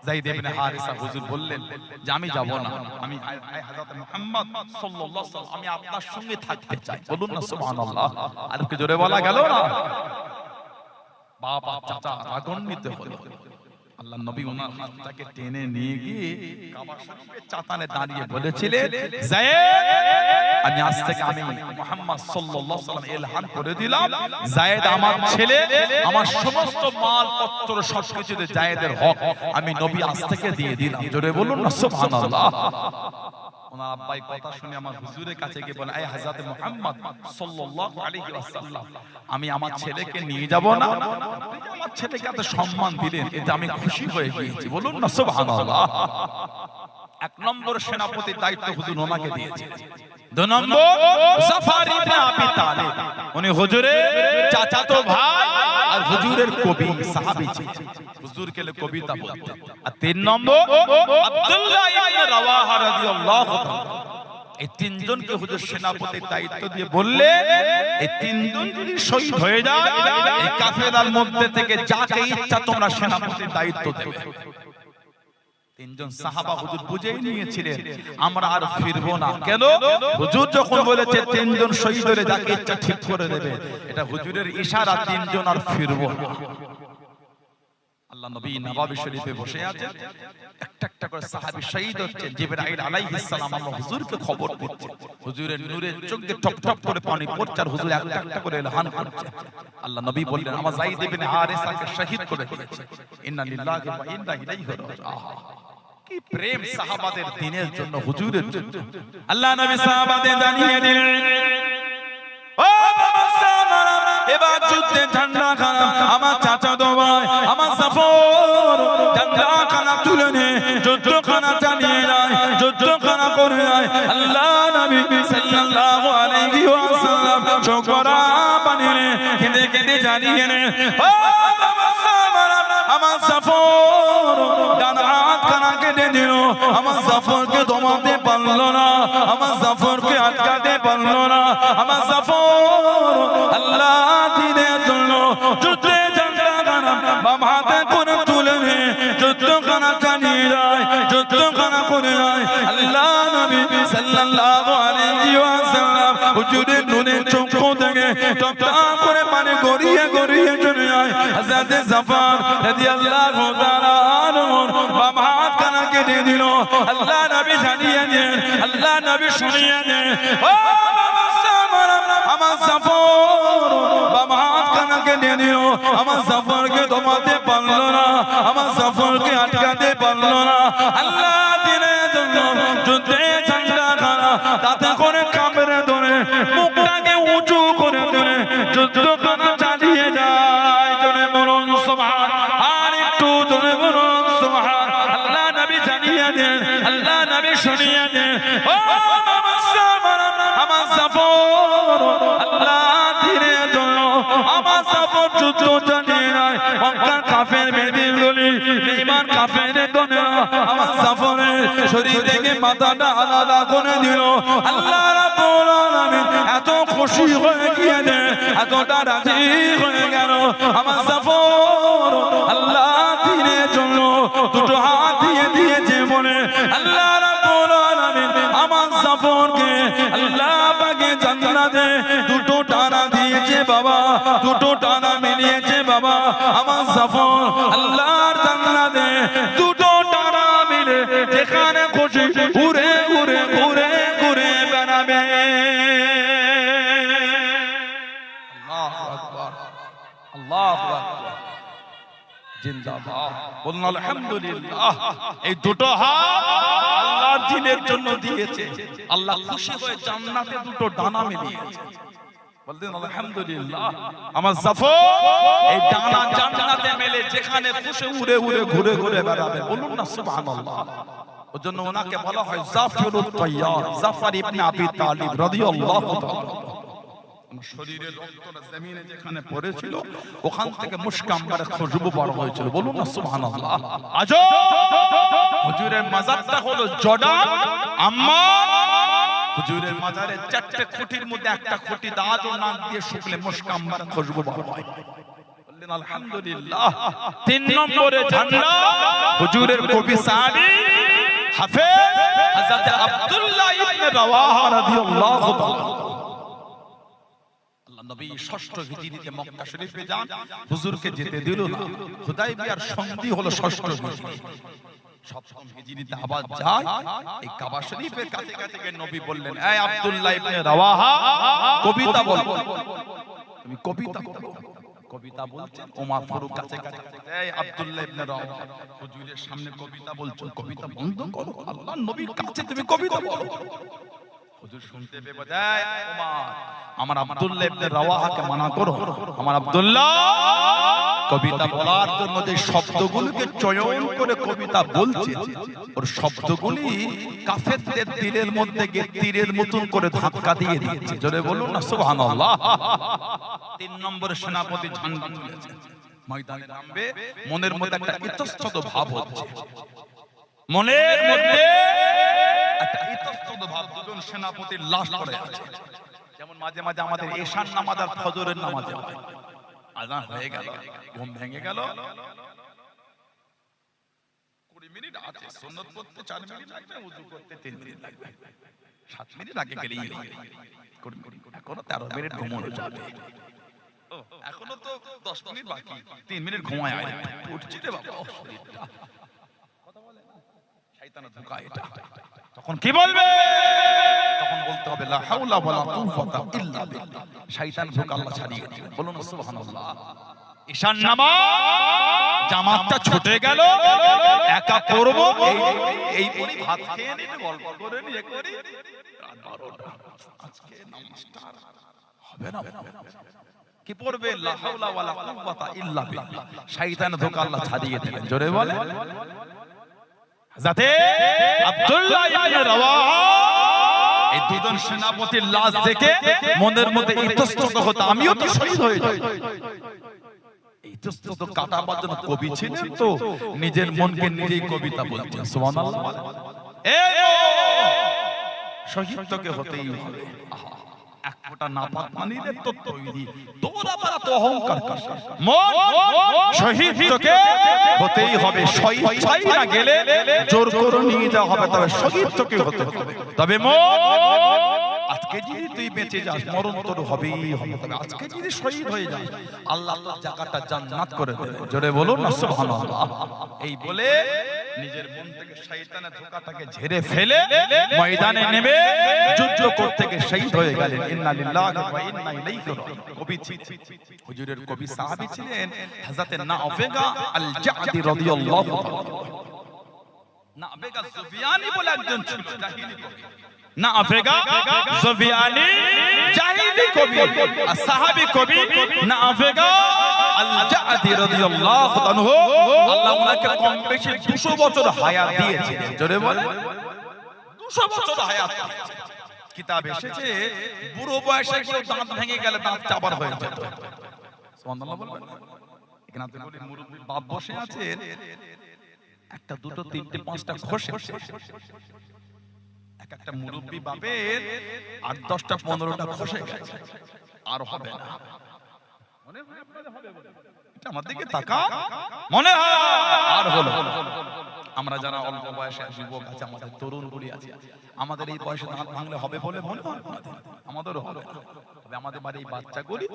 যায়েদ ইবনে হারেসা হুজুর বললেন যে আমি যাব না, আমি হযরত মুহাম্মদ সাল্লাল্লাহু আলাইহি ওয়াসাল্লাম, আমি আপনার সঙ্গে থাকতে চাই, বলুন না সুবহানাল্লাহ। আর কি জোরে বলা গেল না? বাবা চাচা রাগান্বিত হলো। আল্লাহর নবী ওনার হাতটাকে টেনে নিয়ে গিয়ে কাবা শরীফের চাতানে দাঁড়িয়ে বলেছিলেন, যায়েদ, আমি আজ থেকে আমি মুহাম্মদ সাল্লাল্লাহু আলাইহি ওয়াসাল্লাম এলান করে দিলাম, যায়েদ আমার ছেলে, আমার সমস্ত মালপত্র সবকিছুতে যায়েদের হক আমি নবী আজ থেকে দিয়ে দিলাম। জোরে বলুন না সুবহানাল্লাহ। ওনার আব্বাই কথা শুনে আমার হুজুরের কাছে গিয়ে বলে, এই হযরত মুহাম্মদ সাল্লাল্লাহু আলাইহি ওয়াসাল্লাম, আমি আমার ছেলেকে নিয়ে যাব না, আমার ছেলেকে এত সম্মান দিলেন, এতে আমি খুশি হয়ে গিয়েছি, বলুন না সুবহানাল্লাহ। এক নম্বর সেনাপতির দায়িত্ব হুজুর ওনাকে দিয়েছিলেন। দুই নম্বর জাফর ইবনে আবি তালিব, উনি হুজুরের চাচাতো ভাই আর হুজুরের কবি সাহাবী ছিলেন, হুজুরকে কবিতা বলতেন। আর তিন নম্বর আব্দুল্লাহ ইবনে রাওয়াহা রাদিয়াল্লাহু তাআলা। এই তিনজনকে হুজুর সেনাপতির দায়িত্ব দিয়ে বললেন, এই তিনজন যদি শহীদ হয়ে যায়, এই কাফেলার মধ্যে থেকে যাকে ইচ্ছা তোমরা সেনাপতির দায়িত্ব দেবে। তিনজন সাহাবা হুজুর বুঝেই নিয়েছিলেন আমরা আর ফিরবো না। কেন? হুজুর যখন বলেছে তিনজন শহীদ হলে যাকে ইচ্ছা ঠিক করে দেবে, এটা হুজুরের ইশারা, তিনজন আর ফিরবো না। আল্লাহ নবী নববী শরীফে বসে আছেন, একটা একটা করে সাহাবী শহীদ হচ্ছেন। জিবরাইল আলাইহিস সালাম আমার হুজুরকে খবর দিচ্ছে, হুজুরের নূরের চোখ দিয়ে টপ টপ করে পানি পড়ছে, আর হুজুর একটা একটা করে এলহান করছে। আল্লাহ নবী বললেন আমার যায়েদ ইবনে হারেসাকে শহীদ করে দিয়েছে, ইন্না লিল্লাহি ওয়া ইন্না ইলাইহি রাজিউন। কি প্রেম সাহাবাদের দ্বীনের জন্য, হুজুরের জন্য। আল্লাহ নবী সাহাবাদের জানিয়ে দিলেন, ও বাবা সাহাবারা, এবার যুদ্ধে ঝান্ডা খানা আমার চাচাতো ভাই আমার জাফর ঝান্ডা খানা তুলে নে, যুদ্ধখানা চালিয়ে যায়, যুদ্ধখানা করে যায়। আল্লাহ নবী সাল্লাল্লাহু আলাইহি ওয়াসাল্লাম চোখরা পানি নে কেঁদে কেঁদে জানিয়ে নে, ও বাবা সাহাবারা, আমার জাফর ডান হাত খানা কেটে দিল, আমার জাফরকে দমাতে পারলো না, আমার জাফরকে আটকাতে পারলো না। আমার জাফর আল্লাহ দ্বীনের জন্য যুদ্ধে ঝান্ডা খানা বাম হাতে করে তুলে নে, যুদ্ধখানা চালিয়ে যায়, যুদ্ধখানা করে যায়। আল্লাহ নবী সাল্লাল্লাহু আলাইহি ওয়াসাল্লাম হুজুরের নূরের চক্ষু থেকে টপ টপ করে পানি গড়িয়ে গড়িয়ে চলে যায়। হযরত জাফর রাদিয়াল্লাহু তাআলা আনহু বাম হাত খানা কেটে দিল। আল্লাহ নবী জানিয়ে দেন, আল্লাহ নবী শুনিয়ে দেন, ও বাবা সাহাবারা, আমার জাফর বাম হাত খানা কেটে দিল, আমার জাফরকে দমাতে পারলো না, আমার জাফরকে আটকাতে পারলো না। আল্লাহ দ্বীনের জন্য যুদ্ধে ঝান্ডা খানা তাতে করে কামড়ে ধরে মুখটাকে উঁচু করে ধরে যুদ্ধখানা চালিয়ে যায়। জোরে বলুন সুবহান, আর একটু জোরে বলুন সুবহান। আল্লাহ নবী জানিয়ে দেন, নবী শুনিয়ে দে ও আমার জাফর আল্লাহ দিনের জন্য আমার জাফর যুদ্ধ জানিয়ে নাই মক্কার কাফের বেদিন গুলি বেঈমান কাফেরের জন্য আমার জাফরের শরীর থেকে মাথাটা আলাদা করে দিল আল্লাহ রাব্বুল আলামিন এত খুশি হয়ে গিয়ে এতটা রাজি হয়ে গেল আমার জাফর আল্লাহ দিনের জন্য দুটো হাত দিয়ে দিয়েছে বলে আল্লাহ রাব্বুল আলামিন আমার জাফরকে আল্লাহ পাকে জান্নাতে দুটো টানা দিয়েছে বাবা দুটো টানা মিলিয়েছে বাবা আমার জাফর আল্লাহর জান্নাতে দুটো টানা মিলে যেখানে খুশি ঘুরে ঘুরে ঘুরে ঘুরে বেড়াবে আল্লাহু আকবার আল্লাহু আকবার জিন্দাবাদ বলুন আলহামদুলিল্লাহ এই দুটো হাত আল্লাহর দ্বীনের জন্য দিয়েছে আল্লাহ খুশি হয়ে জান্নাতে দুটো ডানা মিলিয়েছে বলতেন আলহামদুলিল্লাহ আমার জাফর এই ডানা জান্নাতে মেলে যেখানে খুশি উড়ে উড়ে ঘুরে ঘুরে বেড়াবে বলুন না সুবহানাল্লাহ ওজন্য ওনাকে বলা হয় জাফরুত তাইয়ার জাফর ইবনে আবি তালিব রাদিয়াল্লাহু তাআলা শরীরের রক্তটা জমিনে যেখানে পড়েছিল ওখান থেকে মুশকাম্বারে খুশবু বার হয়েছিল বলুন না সুবহানাল্লাহ আজ হুজুরের মাজারটা হলো জর্ডান আম্মা হুজুরের মাজারে চারটি খুঁটির মধ্যে একটা খুঁটি দাঁত ও নাক দিয়ে শুকলে মুশকাম্বারে খুশবু বার হয় বললেন আলহামদুলিল্লাহ তিন নম্বরে ঝান্ডা হুজুরের কবি সাহাবী হাফেজ হযরত আব্দুল্লাহ ইবনে রাওয়াহা রাদিয়াল্লাহু তাআলা নবী ষষ্ঠ হিজরিতে মক্কা শরীফে যান হুজুরকে যেতে দিল না হুদায়বিয়ার সন্ধি হলো ষষ্ঠ হিজরি সপ্তম হিজরিতে আবার যায় এই কাবা শরীফের কাছে কাছে নবী বললেন এই আব্দুল্লাহ ইবনে রাওয়াহা কবিতা বল তুমি কবিতা বলো কবিতা বলছেন ওমর ফারুক কাছে কাছে এই আব্দুল্লাহ ইবনে রাওয়াহা হুজুরের সামনে কবিতা বলছো কবিতা বন্ধ করো আল্লাহর নবীর কাছে তুমি কবিতা বলো হুজুর শুনতে পেয়ে বলে ওমর আমার আব্দুল্লাহ ইবনে রাওয়াহাকে মানা করো আমার আব্দুল্লাহ কবিতা বলার জন্য যে শব্দগুলোকে চয়ন করে কবিতা বলছে ওর শব্দগুলি কাফেরদের দিলের মধ্যে গিয়ে তীরের মতন করে ধাক্কা দিয়ে দিচ্ছে জোরে বলুন না সুবহানাল্লাহ তিন নম্বরে সেনাপতি ঝান্ডা তুলেছে ময়দানে নামবে মনের মধ্যে একটা ইতস্তত ভাব হচ্ছে মনের মধ্যে একটা ইতস্তত ভাব দুজন সেনাপতির লাশ পড়ে আছে যেমন মাঝে মাঝে আমাদের এশার নামাজ আর ফজরের নামাজে হয় আযান হয়ে গেল ঘুম ভেঙে গেল 20 মিনিট আছে সুন্নাত পড়তে 4 মিনিট লাগবে ওযু করতে 3 মিনিট লাগবে 7 মিনিট আগে গেলেই এখনো 13 মিনিট ঘুমানো যাবে ও এখনো তো 10 মিনিট বাকি 3 মিনিট ঘুমায় আয় উঠছি রে বাবা শরীরটা কথা বলে না শয়তানের ধোঁকা এটা তখন কি বলবে তখন বলতে হবে লা হাওলা ওয়ালা কুওয়াতা ইল্লা বিল্লাহ শয়তান ধোঁকা আল্লাহ ছাড়িয়ে দিবেন বলুন সুবহানাল্লাহ ঈশান নামাজ জামাতটা ছুটে গেল একা পড়ব এই পড়ি ভাত খেয়ে নিতে গল্প করে নিয়ে করি রাত 12টা আজকে নামাজটা হবে না কি পড়বে লা হাওলা ওয়ালা কুওয়াতা ইল্লা বিল্লাহ শয়তান ধোঁকা আল্লাহ ছাড়িয়ে দিবেন জোরে বলে যাতে আব্দুল্লাহ ইবনে রাওয়াহা এই দুজন সেনাপতির লাশ দেখে মনের মধ্যে ইতস্তত হতো আমিও তো শহীদ হয়ে যাই ইতস্তত কাটাবার জন্য কবি ছিলেন তো নিজের মনকে নিজেই কবিতা বলতেন সুবহানাল্লাহ এই শহীদ তোকে হতেই হবে এক ফোঁটা নাপাক পানিতে তো তৈরি তোরা বড় তো অহংকার করিস মন শহীদ তোকে হতেই হবে স্বেচ্ছায় না গেলে জোর করে নিয়ে যাওয়া হবে তবে শহীদ তোকে হতে হবে তবে মন আজকে যদি তুই বেঁচে যাস মরণ তোর হবেই হবে তবে আজকে যদি শহীদ হয়ে যাস আল্লাহ তোর জায়গাটা জান্নাত করে দেবে জোরে বলুন না সুবহানাল্লাহ এই বলে নিজের মন থেকে শয়তানের ধোঁকাটাকে ঝেড়ে ফেলে ময়দানে নেমে যুদ্ধ করতে গিয়ে শহীদ হয়ে গেলেন ইন্না লিল্লাহি ওয়া ইন্না ইলাইহি রাজিউন কবি হুজুরের কবি সাহাবী ছিলেন হযরত নাফেগা আল জাদি রাদিয়াল্লাহু তাআলা নাফেগা সুফিয়ানি বলে একজন ছিল জাহিলি কবি নাফেগা সুফিয়ানি জাহিলি কবি আর সাহাবী কবি নাফেগা আল জাদি রাদিয়াল্লাহু তাআলা। আল্লাহ ওনাকে কম বেশি 200 বছর হায়াত দিয়েছিলেন। জোরে বলেন 200 বছর হায়াত পেয়েছে। কিতাব এসেছে বুড়ো বয়সে কেউ দাঁত ভেঙে গেলে দাঁত চাবার হয়ে যেত। সুবহানাল্লাহ বলবেন। এখানে আপনি বলি মুরব্বির বাপ বসে আছেন, একটা দুটো তিনটে পাঁচটা খসে এক একটা মুরব্বি বাপের 8 10টা 15টা খসে গেছে, আর হবে না। মনে হয় আপনাদের হবে বলে এটা আমার দিকে তাকা, মনে হয় আর হলো। আমরা যারা অল্প বয়সে যুবক আছে, আমাদের তরুণ গুলি আছে, আমাদের এই বয়সে দাঁত ভাঙলে হবে বলে মনে হয় আমাদেরও হবে। তবে আমাদের বাড়ির এই বাচ্চাগুলি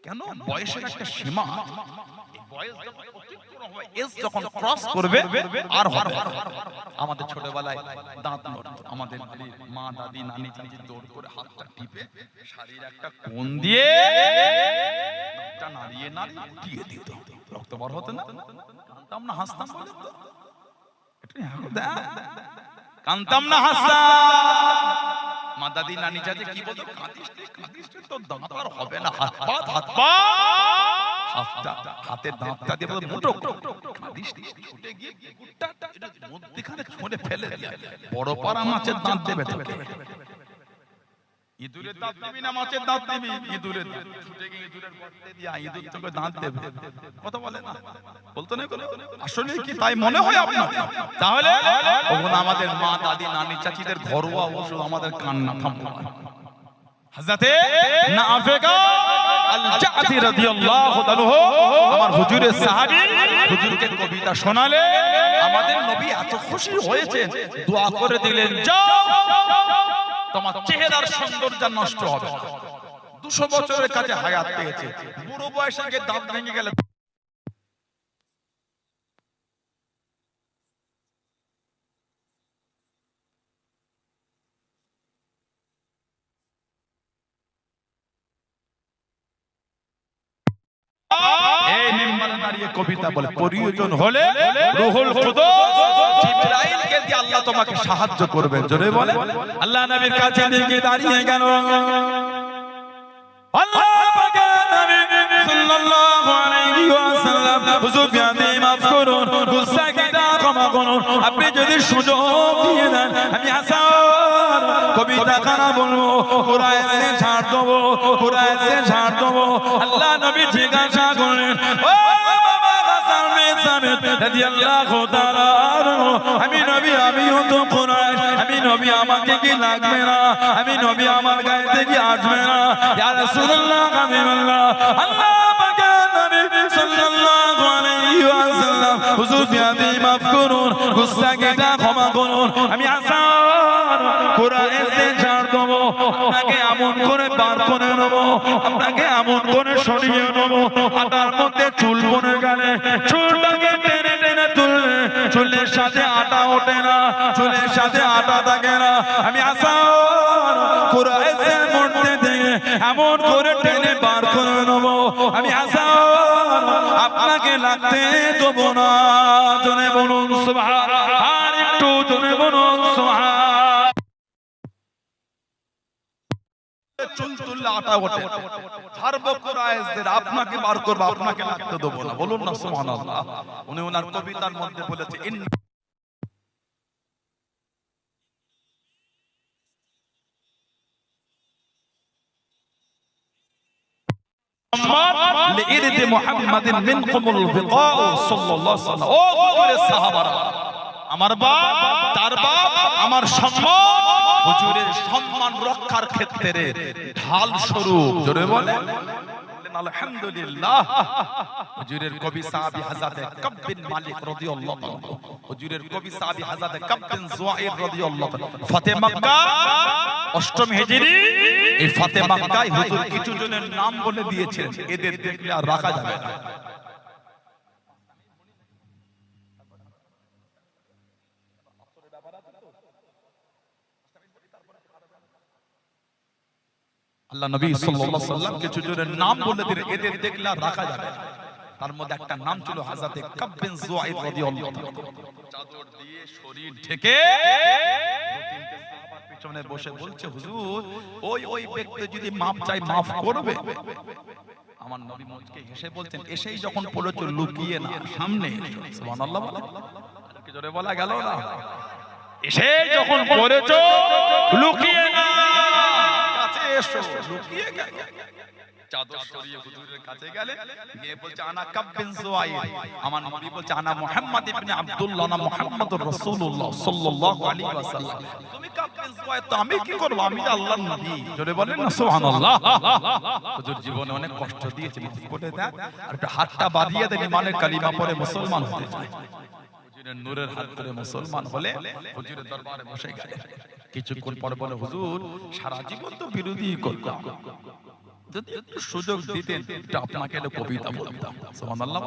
কেন বয়সের একটা সীমা, বয়স যখন ক্রস করবে আর হবে। আমাদের ছোটবেলায় দাঁত নড়তো, আমাদের মা দাদি নানি চাচি দৌড় করে হাতটা টিপে শাড়ির একটা কোণ দিয়ে দাঁতটা নাড়িয়ে নাড়িয়ে উঠিয়ে দিত, রক্ত বার হতো না, কাঁদতাম না হাসতাম, কাঁদতাম না হাসতাম। মা দাদি নানি চাচি কি বলতো, কাঁদিস তোর দাঁত আর হবে না, হাতের দাঁতটা দিয়ে মুঠো কাঁদিস, ছুটে গিয়ে মধ্যখানে ছুঁড়ে ফেলে দিয়ে বড় পাড়া মাছের দাঁত দেবে তোকে। ইঁদুরের দাঁত দিবি না মাছের দাঁত দিবি? ইঁদুরের দাঁত, ছুটে গিয়ে ইঁদুরের গর্তে দিয়ে ইঁদুর তোকে দাঁত দেবে। কথা বলে না, বলতো না আসলে কি তাই মনে হয় আপনার? তাহলে ওগুলো আমাদের মা দাদি নানি চাচিদের ঘরোয়া ওষুধ, আমাদের কান্না থামলো। হযরতে নাফেকা আল-জাতি রাদিয়াল্লাহু তাআলা আমার হুজুরের সাহাবী, হুজুরকে কবিতা শোনালে আমাদের নবী এত খুশি হয়েছেন, দোয়া করে দিলেন, যাও তোমার চেহারার সৌন্দর্য নষ্ট হবে। 200 বছরের কাছে হায়াত পেয়েছে, বুড়ো বয়সে গিয়ে দাঁত ভেঙে গেলে এই মিম্বরে দাঁড়িয়ে কবিতা বলে, প্রয়োজন হলে রূহুল কুদুস জিবরাইলকে দিয়ে আল্লাহ তোমাকে সাহায্য করবেন। জোরে বলে আল্লাহ নবীর কাছে দিকে দাঁড়িয়ে গেল, আল্লাহ পাকের নবী সাল্লাল্লাহু আলাইহি ওয়াসাল্লাম, হুজুর বিয়াদি মাফ করুন, গুস্তাখিটা ক্ষমা করুন, আপনি যদি সুযোগ দিয়ে দেন আমি হাসান কবিতা খানা বলবো, কুরআনে ঝাড় দেবো, কুরআনে ঝাড় দেবো। আল্লাহ নবী জিজ্ঞাসা করলেন, ও বাবা হাসান বিন সাবিত রাদিয়াল্লাহু তাআলা আনহু, আমি নবী, আমিও তো কুরআন, আমি নবী, আমাকে কি লাগবে না? আমি নবী, আমার গায়েতে কি আসবে না? ইয়া রাসূলুল্লাহ, হাবিবাল্লাহ, আল্লাহ পাকের নবী সাল্লাল্লাহু আলাইহি ওয়াসাল্লাম, হুজুর বিয়াদি মাফ করুন, গুস্তাখিটা ক্ষমা করুন, আমি হাসান কুরআনে ঝাড় দেবো, আপনাকে এমন করে বার করে নেবো, আপনাকে এমন করে সরিয়ে নেবো, হাঁটার মধ্যে চুল বনে গেলে চুলটাকে টেনে টেনে তুললে চুলের সাথে আটা ওঠে না, চুলের সাথে আটা থাকে না, আমি হাসান কুরআনের মধ্যে থেকে এমন করে টেনে বার করে নেবো, আমি হাসান আপনাকে লাগতে দেবো না। জোরে বলুন সুবহানাল্লাহ, আর একটু জোরে বলুন সুবহানাল্লাহ। চুল তুললে আটা ওঠে, ছাড়বো কুরাইশদের, আপনাকে বার করবো, আপনাকে লাগতে দেবো না। বলুন না সুবহানাল্লাহ। উনি ওনার কবিতার মধ্যে বলেছে, লিইরদি মুহাম্মাদিন মিনকুমুল বিকাউ সাল্লাল্লাহু আলাইহি ওয়াসাল্লাম। ও হুজুরের সাহাবারা, আমার বাপ, তার বাপ, আমার সম্মান, হুজুরের সম্মান রক্ষার ক্ষেত্রে ঢাল স্বরূপ। জোরে বলে আলহামদুলিল্লাহ। হুজুরের কবি সাহাবী হযরত কাব বিন মালিক রাদিয়াল্লাহু তাআলা, হুজুরের কবি সাহাবী হযরত কাব বিন যুয়াইর রাদিয়াল্লাহু তাআলা, ফাতে মক্কা 8ম হিজরি, এই ফাতে মক্কায় হুজুর কিছু জনের নাম বলে দিয়েছেন, এদের দেখলে আর রাখা যাবে না। আল্লাহ নবী সাল্লাল্লাহু আলাইহি ওয়াসাল্লাম কিছু জনের নাম বলে দিলেন, এদের দেখলে আর রাখা যাবে না। তার মধ্যে একটা নাম ছিল হযরত কাব বিন যুয়াইর রাদিয়াল্লাহু তাআলা, চাদর দিয়ে শরীর ঢেকে দু-তিনটে সাহাবার পিছনে বসে বলছে, হুজুর ওই ব্যক্তি যদি মাফ চাই মাফ করবে। আমার নবী মুচকে হেসে বলছেন, এসেই যখন পড়েছো লুকিয়ে না, সামনে এসো। সুবহানাল্লাহ, কি জোরে বলা গেল না? এসে যখন পড়েছো লুকিয়ে না, কাছে এসো, লুকিয়ে গেল। চাদর সরিয়ে হুজুরের কাছে গেলে গিয়ে বলছে আনা কাব বিন জুয়াইর, আমার নবী বলছে আনা মুহাম্মদ ইবনে আব্দুল্লাহ না মুহাম্মদুর রাসূলুল্লাহ সাল্লাল্লাহু আলাইহি ওয়াসাল্লাম। তুমি কাব বিন জুয়াইর তো আমি কি করব, আমি তো আল্লাহর নবী। জোরে বলেন না সুবহানাল্লাহ। হুজুর জীবনে অনেক কষ্ট দিয়েছে, মাফ করে দেন, আর একটু হাতটা বাড়িয়ে দেন, ইমানের কালিমা পড়ে মুসলমান হতে চায়। হুজুরের নূরের হাত ধরে মুসলমান হলে হুজুরের দরবারে বসে গেলেন। কিছুক্ষণ পর বলে হুজুর সারা জীবন তো বিরোধী করলাম, যদি একটু সুযোগ দিতেন এটা আপনাকে একটা কবিতা বলতাম। সুবহানাল্লাহ।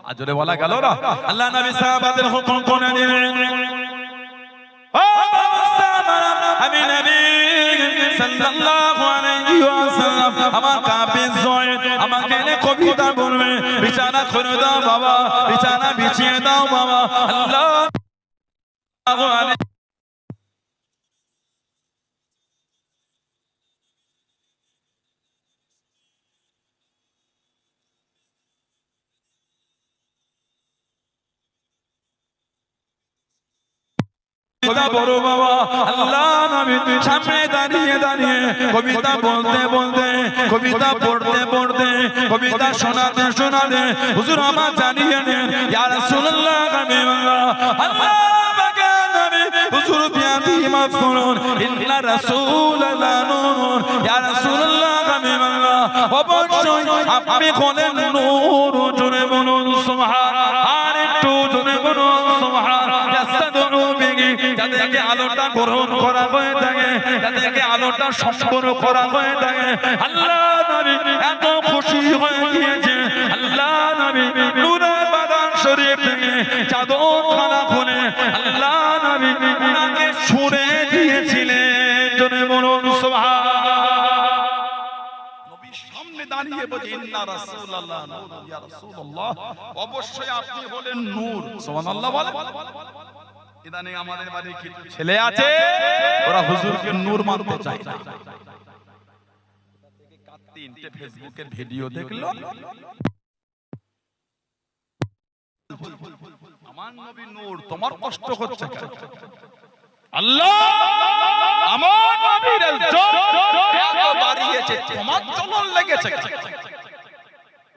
আজরে বলা গেল না, আল্লাহ নবী সাহাবাদের হুকুম করে দিলেন, ও আমি নবী সাল্লাল্লাহু আলাইহি ওয়াসাল্লাম আমার কাবে জয় আমাকে এনে কবিতা বলবে, বিছানা করে দাও বাবা, বিছানা বিছিয়ে দাও বাবা। আল্লাহু আলাইহি বড় বাবা আল্লাহ নবী সামনে দাঁড়িয়ে দাঁড়িয়ে কবিতা বলতে বলতে, কবিতা পড়তে পড়তে, কবিতা শোনাতে শোনাতে হুজুর আমার জানিয়ে দেন ইয়া রাসূলুল্লাহ হাবিবাল্লাহ আল্লাহ পাকে নবী হুজুর বিয়াদি মাফ করুন, ইন্না রাসূলাল্লাহ নূর, ইয়া রাসূলুল্লাহ হাবিবাল্লাহ অবশ্যই আপনি হলেন নূর। জোরে বলুন সুবহান, আর একটু জোরে বলুন সুবহান। ইয়াসদু বিহি, যাদেরকে আলোটা গ্রহণ করা হয়ে থাকে, যাদেরকে আলোটা সম্পূর্ণ করা হয়ে থাকে, আল্লাহ নবী এত খুশি হয়ে গিয়েছে, আল্লাহ নবী নূরের বাদান শরীফ থেকে চাদর খানা খুলে আল্লাহ নবী উনাকে ছুঁড়ে দিয়েছিলেন। জোরে বলুন সুবহান। নবীর সামনে দাঁড়িয়ে বলে ইন্না রাসূলুল্লাহ নূর, ইয়া রাসূলুল্লাহ অবশ্যই আপনি হলেন নূর। সুবহানাল্লাহ বলেন। ইদানিং আমাদের বাড়ি কিছু ছেলে আছে, ওরা হুজুরকে নূর মানতে চায় না। তিনটে ফেসবুকের ভিডিও দেখলো, আমার নবী নূর, তোমার কষ্ট হচ্ছে কেন? আল্লাহ আমার নবীর ইজ্জত এত বাড়িয়েছে, তোমার চলন লেগেছে কেন?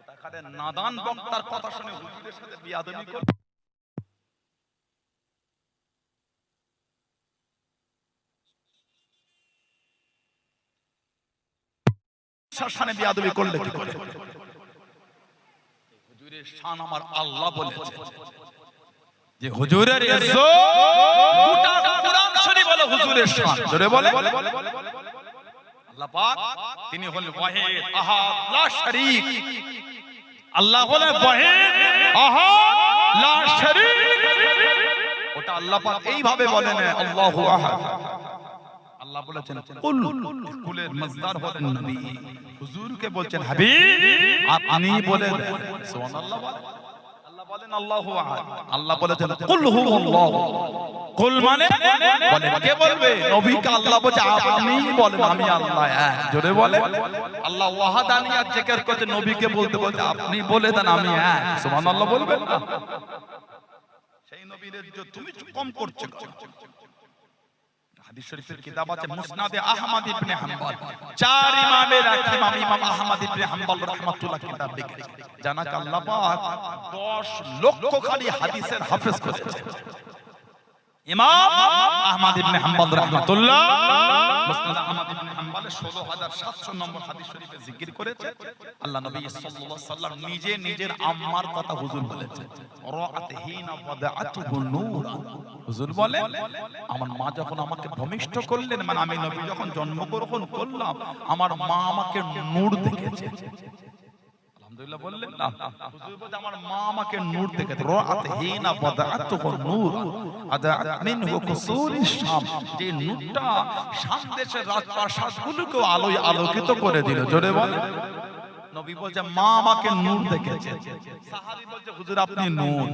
তাকারে নাদান বক্তার কথা শুনে হুজুরের সাথে বিয়াদবি করে শানে বিয়াদবি করলে কি করে? হুজুরের শান আমার আল্লাহ বলেছে যে হুজুরের ইজ্জত গোটা কুরআন শরীফ বলে হুজুরের শান। জোরে বলে আল্লাহ পাক তিনি হলেন ওয়াহিদ আহাদ লা শরীক। আল্লাহ হলেন ওয়াহিদ আহাদ লা শরীক। ওটা আল্লাহ পাক এইভাবে বলেন আল্লাহু আহাদ। আল্লাহ বলেছেন কুল, কুলের মজদার হলেন নবী, হুজুরকে বলছেন হাবিব আপনি বলে দেন। সুবহানাল্লাহ। আল্লাহ বলেন আল্লাহু আহাদ, আল্লাহ বলেছেন কুল হুয়াল্লাহু। কুল মানে বলেন, কে বলবে? নবীকে আল্লাহ বলছে আপনি বলেন আমি আল্লাহ এক। জোরে বলে আল্লাহ ওয়াহাদানিয়াত জিকির করতে নবীকে বলতে বলতে আপনি বলে দেন আমি এক। সুবহানাল্লাহ বলবেন না? সেই নবীর ইজ্জত তুমি কম করছো। হাদিস শরীফের কিতাব আছে মুসনাদে আহমদ ইবনে হাম্বল, চার ইমামের এক ইমাম ইমাম আহমদ ইবনে হাম্বল রাহমাতুল্লাহ কিতাব লিখেছেন। জানা আল্লাহ পাক 10 লক্ষ খালি হাদিসের হাফেজ করেছে। ইমাম আহমদ ইবনে হাম্বল রাহমাতুল্লাহ মুসনাদ আহমদ ইবনে হাম্বলের 16700 নম্বর হাদিস শরীফে জিকির করেছে। আল্লাহ নবী সাল্লাল্লাহু আলাইহি ওয়াসাল্লাম নিজে নিজের আম্মার কথা হুজুর বলেছেন, রাআতহিনা ওয়াদাআতুহু নূর। হুজুর বলে আমার মা যখন আমাকে ভূমিষ্ঠ করলেন, মানে আমি নবী যখন জন্মগ্রহণ করলাম, আমার মা আমাকে নূর দেখেছে। আলহামদুলিল্লাহ বললেন না? হুজুর বলে আমার মা আমাকে নূর দেখেছে। রাআতহিনা ওয়াদাআতুহু নূর আদাআত মিনহু কুসুরিশ শাম। যে নূরটা শাম দেশের রাজপ্রাসাদগুলোকে আলোয় আলোকিত করে দিল। জোরে বলে নবী বলছে মা আমাকে নূর দেখেছে। সাহাবী বলছে হুজুর আপনি নূর।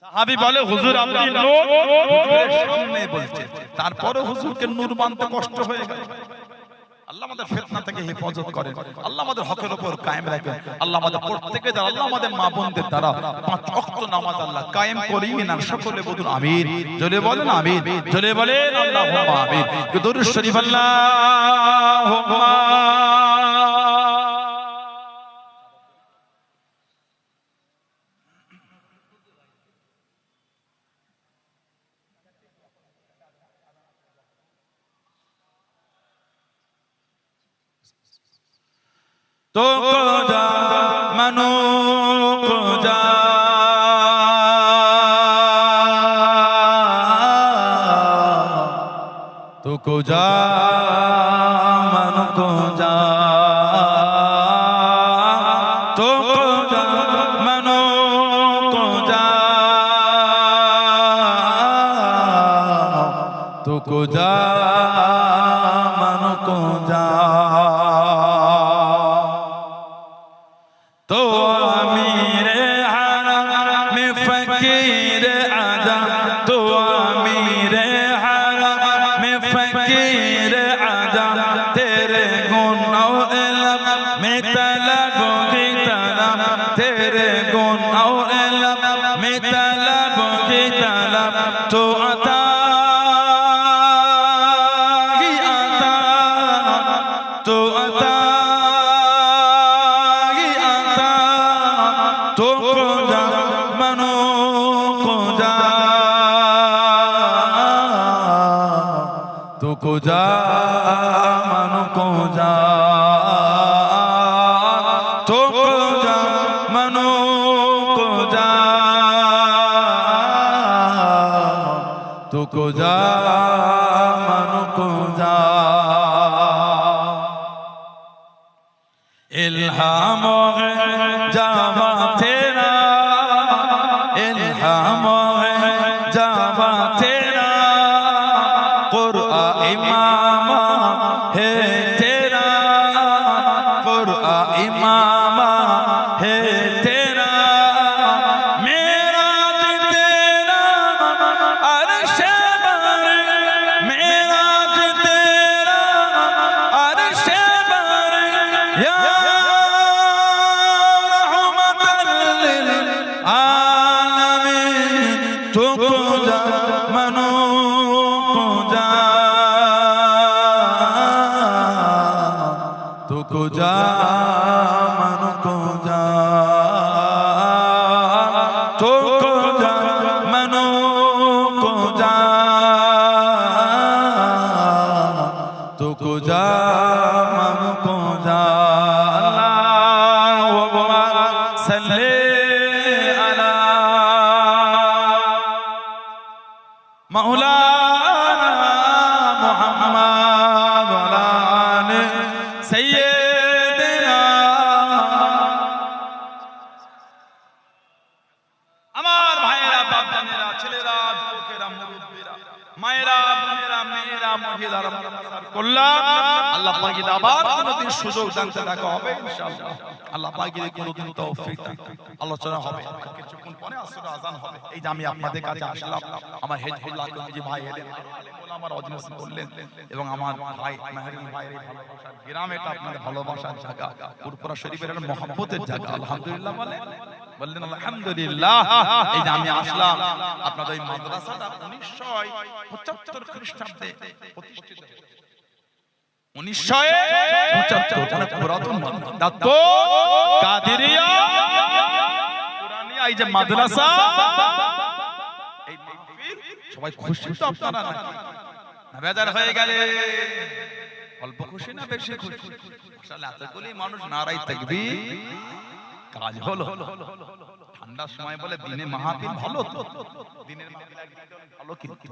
সাহাবী বলে হুজুর আপনি নূর, হুজুরের সামনে বলছে। তারপরে হুজুরকে নূর মানতে কষ্ট হয়ে গেল। আল্লাহ আমাদের ফিতনা থেকে হেফাজত করেন, আল্লাহ আমাদের হকের উপর কায়েম রাখেন, আল্লাহ আমাদের প্রত্যেকে দ্বারা, আল্লাহ আমাদের মা বোনদের দ্বারা 5 ওয়াক্ত নামাজ আল্লাহ কায়েম করিয়ে না। সকলে বলুন আমিন, জোরে বলেন আমিন, জোরে বলেন আল্লাহুম্মা আমিন। দরুদ শরীফ আল্লাহুম্মা तो को जा मनो को जा तो को जा मन को जा तो को जा मनो को जा तो को जा मन को जा तो अमीर हरम में फकीर आजा, तो अमीर हरम में फकीर आजा, तेरे गुण और इल्म में तलबों की तलब, तेरे गुण और इल्म में तलबों की तलब, तो अता ही आता, तो अता तो को जा मनो को जा, तो को जा मनो को जा, तो को जा मनो को जा, तो को जा मनो को जा। इल्हाम जामा तेरा, इल्हाम जामा तेरा, कुरआन इमाम है तेरा, कुरआन इमाम है तेरा, मेराज तेरा अर्श पर, मेराज तेरा अर्श पर, या तो को जा मनो को जा, तो को जा मनो को जा, तो को जा मनो को जा, तो को जा मनो को जा। अल्लाहुम्मा सल्ली मौलाना मुहम्मद वाला आले सय्यदना। আমার ভাইয়েরা, বাপ-জানেরা, ছেলেরা, যুবকেরা, মুরব্বিরা, মায়েরা, বোনেরা, মেয়েরা, মহিলারা করলাম, আল্লাহ পাক যদি আবার কোনদিন সুযোগ জানতে দেখা হবে ইনশাআল্লাহ, আল্লাহ পাক যদি কোনদিন তৌফিক দেন আলোচনা হবে। কিছুক্ষণ পরে আসর আযান হবে। এই যে আমি আপনাদের কাছে আসলাম, আমার হেজবুল্লাহ কমিটি ভাই এলেন, আমার অজনস করলেন, এবং আমার ভাই মেহরুম ভাইয়ের এই ভালোবাসার গ্রাম, এটা আপনাদের ভালোবাসার জায়গা, পুরপুরা শরীফের একটা মহব্বতের জায়গা। আলহামদুলিল্লাহ বললেন আলহামদুলিল্লাহ। এই যে আমি আসলাম, আপনাদের এই মাদ্রাসাটা 1975 খ্রিস্টাব্দে প্রতিষ্ঠিত, 1975, অনেক পুরাতন মাদ্রাসা। তো কাদেরিয়া কুরআনিয়া এই যে মাদ্রাসা, এই মাহফিল সবাই খুশি তো আপনারা নাকি? না বেজার হয়ে গেলে? অল্প খুশি না বেশি খুশি? আসলে এতগুলি মানুষ নারাই তাকবীর, কাজ হলো। ঠান্ডার সময় বলে দিনে মাহফিল ভালো তো, দিনের মাহফিল একদিন ভালো, কিন্তু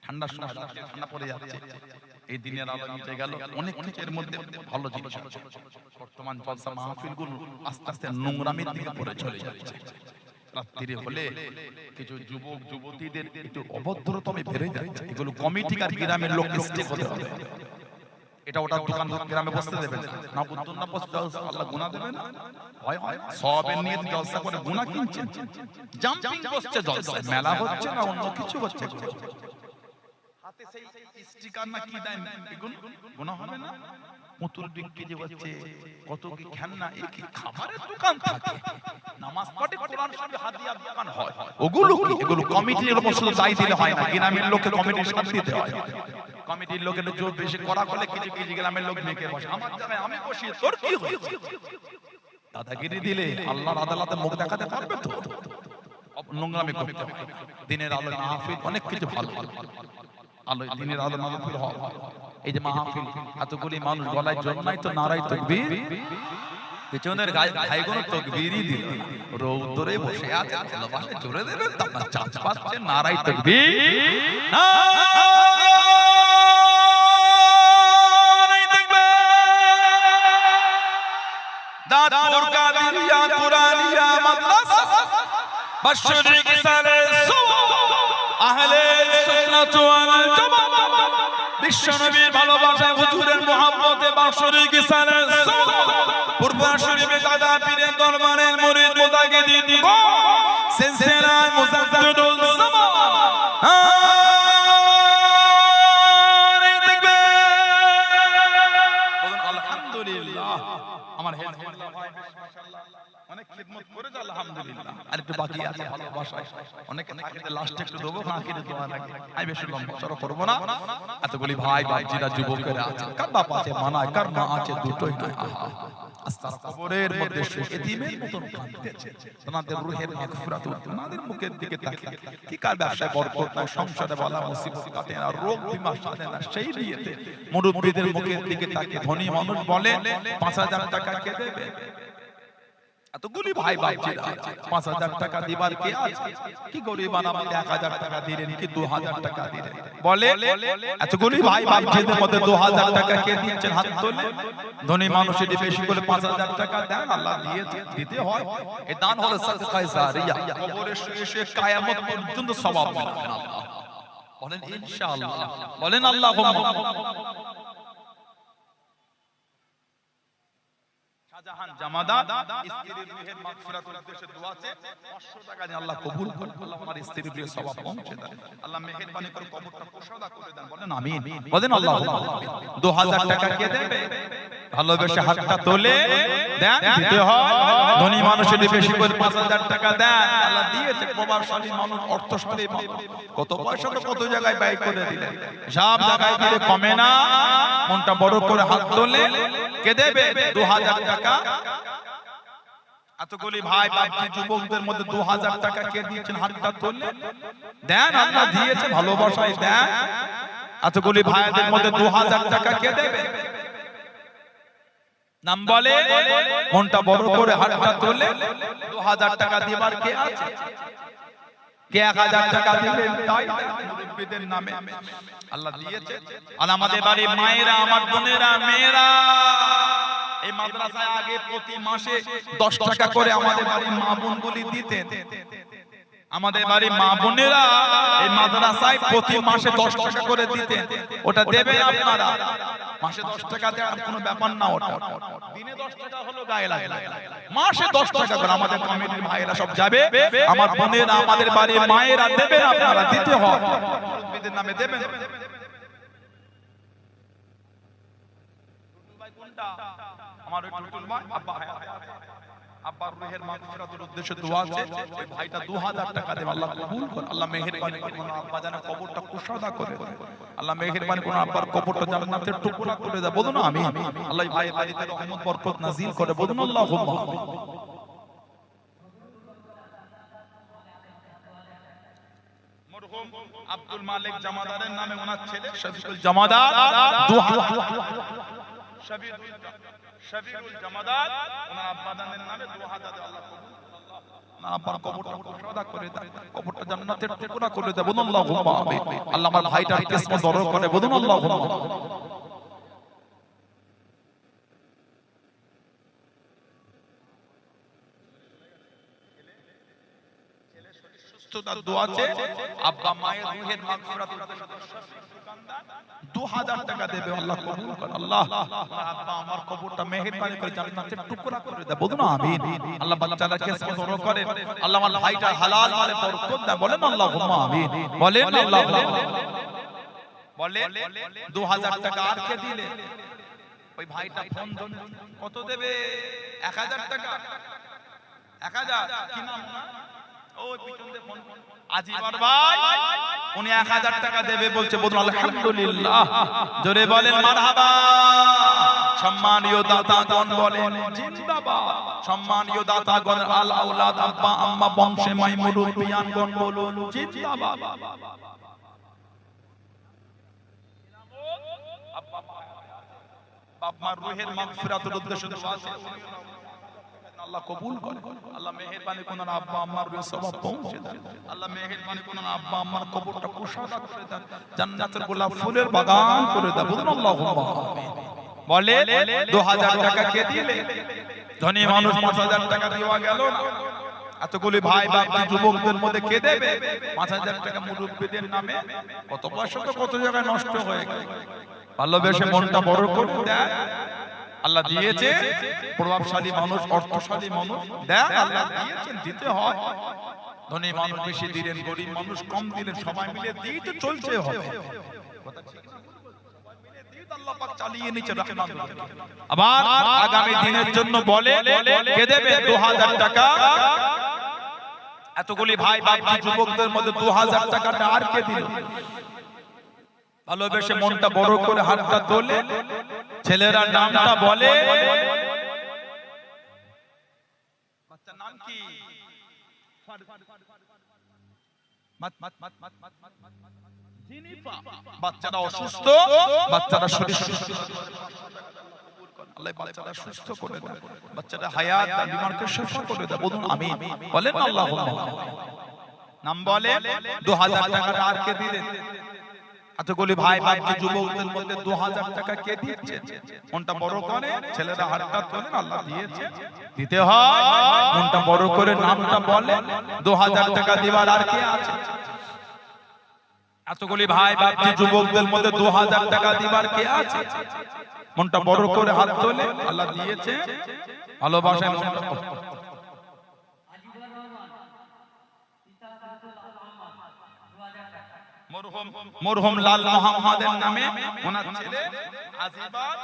ঠান্ডার সময় ঠান্ডা পড়ে যাচ্ছে, এই দিনের আলো মিটে গেল, অনেক কিছুর মধ্যে ভালো জিনিস আছে। বর্তমান জলসা মাহফিলগুলো আস্তে আস্তে নোংরামির দিকে পড়ে চলে যাচ্ছে। রাত্রি হলে কিছু যুবক যুবতীদের একটু অভদ্রতমে বেড়ে যাচ্ছে। এগুলো কমিটি আর গ্রামের লোক স্টেক হতে হবে। এটা ওটা দোকান গ্রামে বসতে দেবেন না, বুদ্ধন না বসতে আল্লাহ গুনাহ দেবেন না। হয় হয় সবের নিয়ে জলসা করে গুনাহ কিনছেন, জাম্পিং বসছে, জলসা মেলা হচ্ছে না অন্য কিছু হচ্ছে। হাতে সেই স্টিকার না কি দেন এগুলো গুনাহ হবে না? মুতুল বিক্রি যে হচ্ছে, কত কি খেলনা, এই কি খাবারের দোকান থাকে, নামাজ পড়ে, কোরআন শরীফ হাদিয়ার দোকান হয়, ওগুলো কি? এগুলো কমিটির লোক শুধু দায় দিলে হয় না, গ্রামের লোককে কমিটির সাথে দিতে হয়। কমিটির লোকের জোর বেশি করা করলে কিছু কিছু গ্রামের লোক মেকে বসে, আমার জায়গায় আমি বসি, তোর কি হয়েছে? দাদাগিরি দিলে আল্লাহর আদালতে মুখ দেখাতে পারবে তো? নোংরামি করতে হবে। দিনের আলো মাহফিল অনেক কিছু ভালো আলো, দিনের আলো মাহফিল হয়। এই যে মাহফিল এতগুলি মানুষ গলায় জন্মাই তো নারাই তাকবীর, পেছনের ভাইগুলো তাকবীরই দিল, রৌদ্রে বসে আছে, ভালোবাসে জোরে দেবেন তো আপনার চাঁদ পাচ্ছে, নারাই তাকবীর, নারাই তাকবীর। দাঁতপুর কাদিরিয়া কুরআনিয়া মাদ্রাসা বাশরিক সালাসু আহলে সুন্নাত ওয়াল জামাত, বিশ্বনবীর ভালোবাসায় হুজুরের মুহাব্বতে বাশরিক সালাসু পুরপুরা শরীফে দাদা পীরের দরবারের মুরিদ মুতাকিদিন সিলসিলা মুজাদ্দিদুল জামান, নারে তাকবীর। বলুন আলহামদুলিল্লাহ। আমার হেড মাশাআল্লাহ অনেক খিদমত করে যায়, আলহামদুলিল্লাহ। আর একটু বাকি আছে ভালোবাসায়, অনেকে থাকে লাস্টে একটু দেবো, আখিরে দোয়া লাগে, আমি বেশি লম্বা চড়া করব না। এতগুলি ভাই বাপজিরা যুবকেরা আছে, কার বাপ আছে মানায়, কার মা আছে দুটোই নয়, আহা আস্তার কবরের মধ্যে এতিমের মতন কাঁদতেছে, তোমাদের রূহের মাগফিরাত, তোমাদের মুখের দিকে তাকিয়ে কি কার ব্যবসায় বরকত নাই, সংসারে বালা মুসিবত কাটে না, রোগ বিমার সাথে না, সেই নিয়েতে মুরব্বিদের মুখের দিকে তাকিয়ে ধনী মানুষ বলে 5000 টাকা কে দেবে? এতগুলি ভাই বাপজিরা 5000 টাকা দিবার কে আছে? কি গরিব আমাদের 1000 টাকা দিলেন, কি 2000 টাকা দিলেন? বলে এতগুলি ভাই বাপজিদের মধ্যে 2000 টাকা কে দিচ্ছেন? হাত তোলে। ধনী মানুষের বেশি করে 5000 টাকা দেন, আল্লাহ দিয়েছে, দিতে হয়। এই দান হলো সাদকায়ে জারিয়া, কবরে শুয়ে শুয়ে কিয়ামত পর্যন্ত সওয়াব পাবেন আল্লাহ। বলেন ইনশাআল্লাহ, বলেন আল্লাহুম্মা। শাহজাহান জামাদার স্ত্রীর রূহের মাগফিরাতের উদ্দেশ্যে দোয়া আছে, 500 টাকা দিয়ে আল্লাহ কবুল করুন, আল্লাহ আমার স্ত্রীর রূহে সওয়াব পৌঁছে দেন, আল্লাহ মেহেরবানি করে কবরটা কুশাদা করে দেন। বলেন আমিন, বলেন আল্লাহুম্মা। 2000 টাকা কে দেবে? ভালোবেসে হাতটা তোলে দেন, দিতে হয়। ধনী মানুষের বেশি করে 5000 টাকা দেন, আল্লাহ দিয়েছে। প্রভাবশালী মানুষ, অর্থশালী মানুষ, কত পয়সা তো কত জায়গায় ব্যয় করে দিলেন, সব জায়গায় দিলে কমে না। মনটা বড় করে হাত তোলে, কে দেবে? 2000 টাকা। এতগুলি ভাই বাপজি যুবকদের মধ্যে 2000 টাকা কে দিয়েছেন? হাতটা তোলে দেন, আল্লাহ দিয়েছে, ভালোবাসায় দেন। এতগুলি ভাইদের মধ্যে 2000 টাকা কে দেবে? নাম বলে, মনটা বড় করে হাতটা তোলে। 2000 টাকা দিবার কে আছে? কে 1000 টাকা দিলেন? তাই মুরব্বিদের নামে আল্লাহ দিয়েছে। আর আমাদের বাড়ির মায়েরা, আমার বোনেরা, মেয়েরা, এই মাদ্রাসায় আগে প্রতি মাসে 10 টাকা করে আমাদের বাড়ির মা বোনগুলি দিতেন। আমাদের বাড়ির মা বোনেরা এই মাদ্রাসায় প্রতি মাসে 10 টাকা করে দিতেন। ওটা দেবেন আপনারা। মাসে 10 টাকা দেওয়ার কোনো ব্যাপার না, ওটা দিনে 10 টাকা হলো গায়ে লাগে, মাসে 10 টাকা করে আমাদের কমিটির ভাইয়েরা সব যাবে। আমার বোনেরা, আমাদের বাড়ির মায়েরা দেবেন, আপনারা দিতে হয়, মুরব্বিদের নামে দেবেন। আমার ওই টুটুল ভাই আব্বা আব্বার রূহের মাগফিরাতের উদ্দেশ্যে দোয়া আছে, ওই ভাইটা 2000 টাকা দেবে, আল্লাহ কবুল করুন, আল্লাহ মেহেরবানি করুন, আব্বা জানে কবরটা কুশাদা করে দেন, আল্লাহ মেহেরবানি করুন, আব্বার কবরটা জান্নাতের টুকরা করে দেন। বলুন আমিন। আল্লাহ ভাই বাড়িতে রহমত বরকত নাজিল করে, বলুন আল্লাহুম্মা। মরহুম আব্দুল মালিক জামাদারের নামে ওনার ছেলে শফিকুল জামাদার, শফিকুল জামাদার, ওনার আব্বাদানের নামে 2000 আল্লাহ কবুল করুন, আব্বার কবরটা কুশাদা করে দেন, কবরটা জান্নাতের টুকরা করে দেন। বলুন আল্লাহুম্মা আমিন। আল্লাহ আমার ভাইটার কিসমত দরদ করে, বলুন আল্লাহুম্মা। সুস্থতার দোয়া আছে, আব্বা মায়ের রূহের মাগফিরাতের উদ্দেশ্যে 2000 টাকা দেবে, আল্লাহ কবুল করে। আল্লাহ আব্বা আমার কবরটা মেহেরবানি করে জান্নাতের টুকরা করে দেয়। বলুন আমিন। আল্লাহ বাচ্চারা কিসমত দরদ করে, আল্লাহ আমার ভাইটা হালাল মালে বরকত দেয়। বলেন আল্লাহুম্মা আমিন, বলেন আল্লাহুম্মা। বলে 2000 টাকা আর কে দিলে? ওই ভাইটা ফোন ধরে, কত দেবে? 1000 টাকা। 1000 কি নাম? ওই পিছন দিয়ে ফোন, আজিবার ভাই উনি 1000 টাকা দেবে বলছে। বলুন আলহামদুলিল্লাহ, জোরে বলেন মারহাবা। সম্মানীয় দাতাগণ বলেন জিন্দাবাদ। সম্মানীয় দাতাগণ, আল আওলাদ, আব্বা আম্মা, বংশে মাই মুরব্বিয়ানগণ বলুন জিন্দাবাদ। বাপ মার রূহের মাগফিরাতের উদ্দেশ্যে দোয়া আছে, আল্লাহ কবুল করে। আল্লাহ মেহেরবানি করে আব্বা আম্মার রূহে সওয়াব পৌঁছে দেন। আল্লাহ মেহেরবানি করে আব্বা আম্মার কবরটা কুশাদা করে দেন, জান্নাতের গোলাপ ফুলের বাগান করে দেন। বলুন আল্লাহুম্মা আমিন। বলে 2000 টাকা কে দিলে? ধনী মানুষ 5000 টাকা দেওয়া গেল না। এতগুলি ভাই বাপ যুবকদের মধ্যে কে দেবে 5000 টাকা মুরব্বিদের নামে? কত পয়সা তো কত জায়গায় নষ্ট হয়ে গেল। ভালোবেসে মনটা বড় করে দেয়, আল্লাহ দিয়েছে। প্রভাবশালী মানুষ, অর্থশালী মানুষ দেয়, আল্লাহ দিয়েছেন, দিতে হয়। ধনী মানুষ বেশি দিলেন, গরিব মানুষ কম দিলেন, সবাই মিলে দিয়ে তো চলছে হবে। আল্লাহ পাক চালিয়ে নিচে রহমান। আবার আগামী দিনের জন্য বলে কে দেবে 2000 টাকা? এতগুলি ভাই বাপ যুবকদের মধ্যে 2000 টাকাটা আর কে দিল? ভালোবেসে মনটা বড় করে হাতটা তোলে, ছেলেরা নামটা বলে। বাচ্চার নাম কি? বাচ্চারা অসুস্থ, বাচ্চারা শরীর সুস্থ, আল্লাহ বাচ্চারা সুস্থ করে দেয়, বাচ্চারা হায়াত আর বিমারকে শিফা করে দেয়। বলুন আমিন। বলেন আল্লাহুম্মা। নাম বলে 2000 টাকা আর কে দিলেন? এতগুলি ভাই বাপ যুবকদের মধ্যে 2000 টাকা কে দিচ্ছে? মনটা বড় করে ছেলেরা হাতটা তোলেন, আল্লাহ দিয়েছে, দিতে হয়। মনটা বড় করে নামটা বলে। 2000 টাকা দিবার আর কে আছে? এতগুলি ভাই বাপ যুবকদের মধ্যে 2000 টাকা দিবার কে আছে? মনটা বড় করে হাত তোলে, আল্লাহ দিয়েছে, ভালোবাসায় মনটা। মরহুম লাল মোহাম্মদের নামে ওনার ছেলে আজিবার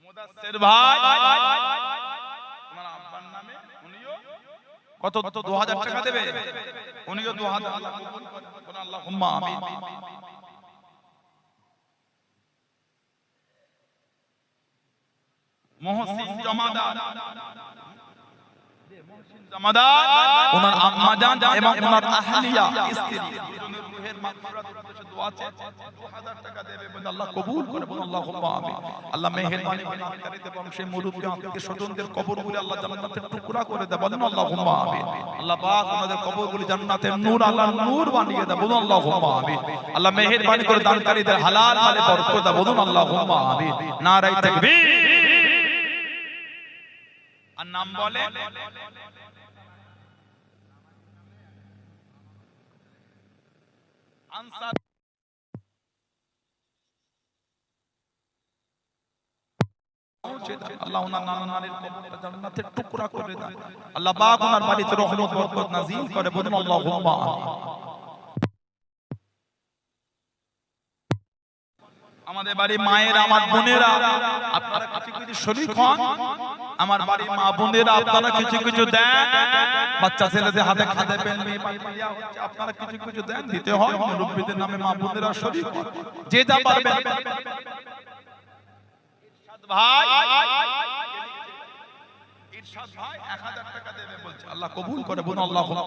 মুদাসসির ভাই ওনার আব্বার নামে উনিও কত 2000 টাকা দেবে। উনিও 2000। আল্লাহুম্মা আমিন। মহসিন জমাদার, ওনার আম্মা জান এবং ওনার আহলিয়া স্ত্রী দুজনের রূহের মাগফিরাতের উদ্দেশ্যে দোয়া আছে। 2000 টাকা দেবে বলে আল্লাহ কবুল করে। বলুন আল্লাহুম্মা আমিন। আল্লাহ মেহেরবানি করে আন্তরিক বংশে মুরব্বি আত্মীয় স্বজনদের কবরগুলি আল্লাহ জান্নাতের টুকরা করে দেয়। বলুন আল্লাহুম্মা আমিন। আল্লাহ পাক ওনাদের কবরগুলি জান্নাতের নূর, আল্লাহ নূর বানিয়ে দেয়। বলুন আল্লাহুম্মা আমিন। আল্লাহ মেহেরবানি করে দানকারীদের হালাল মালে বরকত দেয়। বলুন আল্লাহুম্মা আমিন। নারায়ে তাকবীর। আর নাম বলে আনসার। আল্লাহ ওনার নানা নানির কবরটা জান্নাতের টুকরা করে দেন। আল্লাহ পাক ওনার বাড়িতে রহমত বরকত নাযিল করে। বলুন আল্লাহুম্মা আমিন। আমাদের বাড়ি মায়ের, আমার বোনেরা, আপনারা কিছু কিছু শরীক হন। আমার বাড়ি মা বোনেরা আপনারা কিছু কিছু দেন। বাচ্চা ছেলেদের হাতে খাদে পেন, মেয়ে পাইয়া হচ্ছে, আপনারা কিছু কিছু দেন, দিতে হয়। মুরব্বিদের নামে মা বোনেরা শরীক হন, যে যা পারবেন। ইরশাদ ভাই 1000 টাকা দেবে বলছে, আল্লাহ কবুল করে। বলুন আল্লাহুম্মা।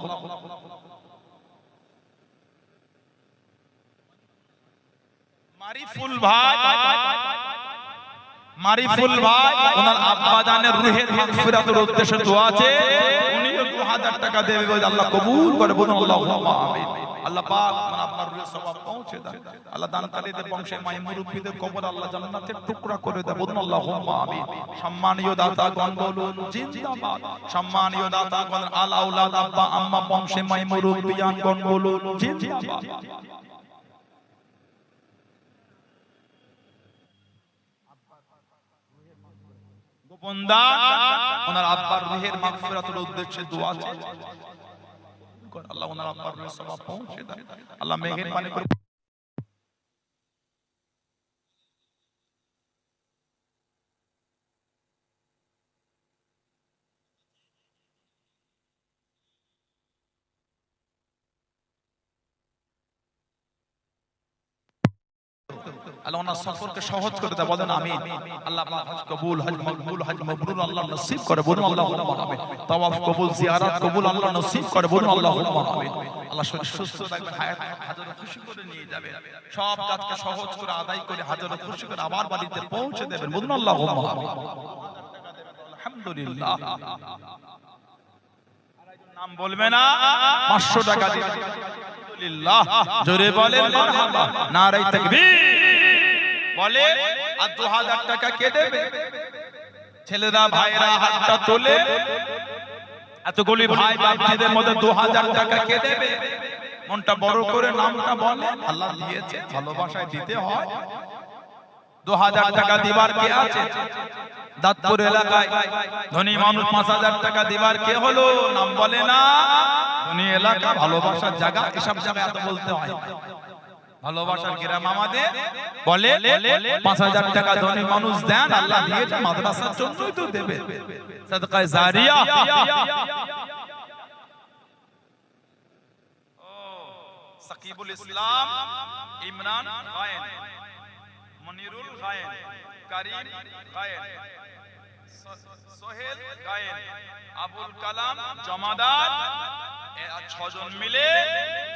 মারিফুল ভাই, মারিফুল ভাই ওনার আব্বা জানের রূহের মাগফিরাতের উদ্দেশ্যে দোয়া আছে। উনিও 2000 টাকা দেবে বলে আল্লাহ কবুল করে। বলুন আল্লাহুম্মা আমিন। আল্লাহ পাক আপনার রূহের সওয়াব পৌঁছে দেন। আল্লাহ দানকারীদের বংশের মাই মুরব্বিদের কবর আল্লাহ জান্নাতের টুকরা করে দেন। বলুন আল্লাহুম্মা আমিন। সম্মানীয় দাতাগণ বলুন জিন্দাবাদ। সম্মানীয় দাতাগণ, আল আওলাদ, আব্বা আম্মা, বংশের মাই মুরব্বিয়ানগণ বলুন জিন্দাবাদ। কোন দান? ওনার আব্বার রুহের মাগফিরাতের উদ্দেশ্যে দোয়া আছে। আল্লাহ ওনার আব্বার রুহের সওয়াব পৌঁছে দেয়। আল্লাহ মেহেরবানি করে আল্লাহ ওনার সফরকে সহজ করে দেয়, বলেন আমিন। আল্লাহ পাক হজ কবুল, হজ মকবুল, হজ মাবরুর আল্লাহ নসিব করে, বলুন আল্লাহুম্মা আমিন। তাওয়াফ কবুল, জিয়ারত কবুল আল্লাহ নসিব করে, বলুন আল্লাহুম্মা আমিন। আল্লাহ শরীর সুস্থ রাখবেন, হায়াত হাজার খুশি করে নিয়ে যাবেন, সব কাজকে সহজ করে আদায় করে হাজার খুশি করে আমার বাড়িতে পৌঁছে দেবেন, বলুন আল্লাহুম্মা আমিন। আলহামদুলিল্লাহ। নাম বলবে না, 500 টাকা দিবেন। আলহামদুলিল্লাহ, জোরে বলেন মারহাবা, নারে তাকবীর বলে। আর 2000 টাকা কে দেবে? ছেলেরা ভাইরা হাতটা তোলে, এতগুলি ভাই বাপজিদের মধ্যে 2000 টাকা কে দেবে? মনটা বড় করে নামটা বলে, আল্লাহ দিয়েছে, ভালোবাসায় দিতে হয়। 2000 টাকা দিবার কে আছে? দাঁতপুর এলাকায় ধনী মানুষ 5000 টাকা দিবার কে হলো? নাম বলে না। ধনী এলাকা, ভালোবাসার জায়গা, এসব জায়গায় এত বলতে হয়। ভালোবাসার গ্রাম আমাদের বলে 5000 টাকা ধনী মানুষ দেন, আল্লাহ দিয়েছে, মাদ্রাসার জন্যই তো দেবে, সাদকায়ে জারিয়া। সাকিবুল ইসলাম, ইমরান গায়েন, মনিরুল গায়েন, করিম গায়েন, সোহেল গায়েন, আবুল কালাম জমাদার, 6 জন মিলে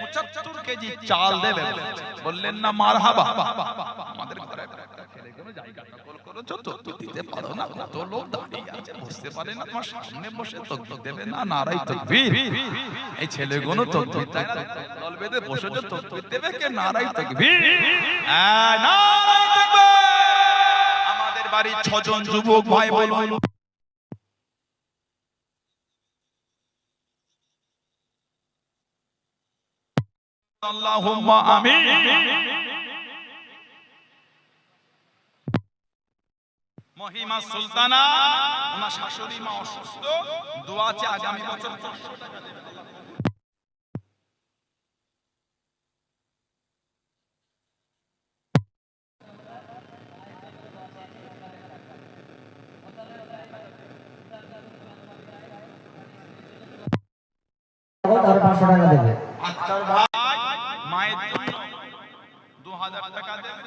75 কেজি চাল দেবে। বললেন না মারহাবা। আমাদের ঘরে একটা ছেলেগুলো জায়গা দখল করেছো, তো দিতে পারো না, কত লোক দাঁড়িয়ে আছে, বুঝতে পারে না, তোমার সামনে বসে তাকবীর দেবে না, নারাই তাকবীর। এই ছেলেগুলো তাকবীর তাই না, দল বেঁধে বসেছে, তাকবীর দেবে কে? নারাই তাকবীর, নারাই তাকবীর। আমাদের বাড়ির 6 জন যুবক ভাই বলুন আল্লাহুম্মা আমিন। মহিমা সুলতানা, ওনার শাশুড়ি মা অসুস্থ, দোয়া আছে আগামী বছর 500 টাকা দেবে। আর 500 টাকা দেবে। আচ্ছার ভাই মায়ের জন্য 2000 টাকা দেবে।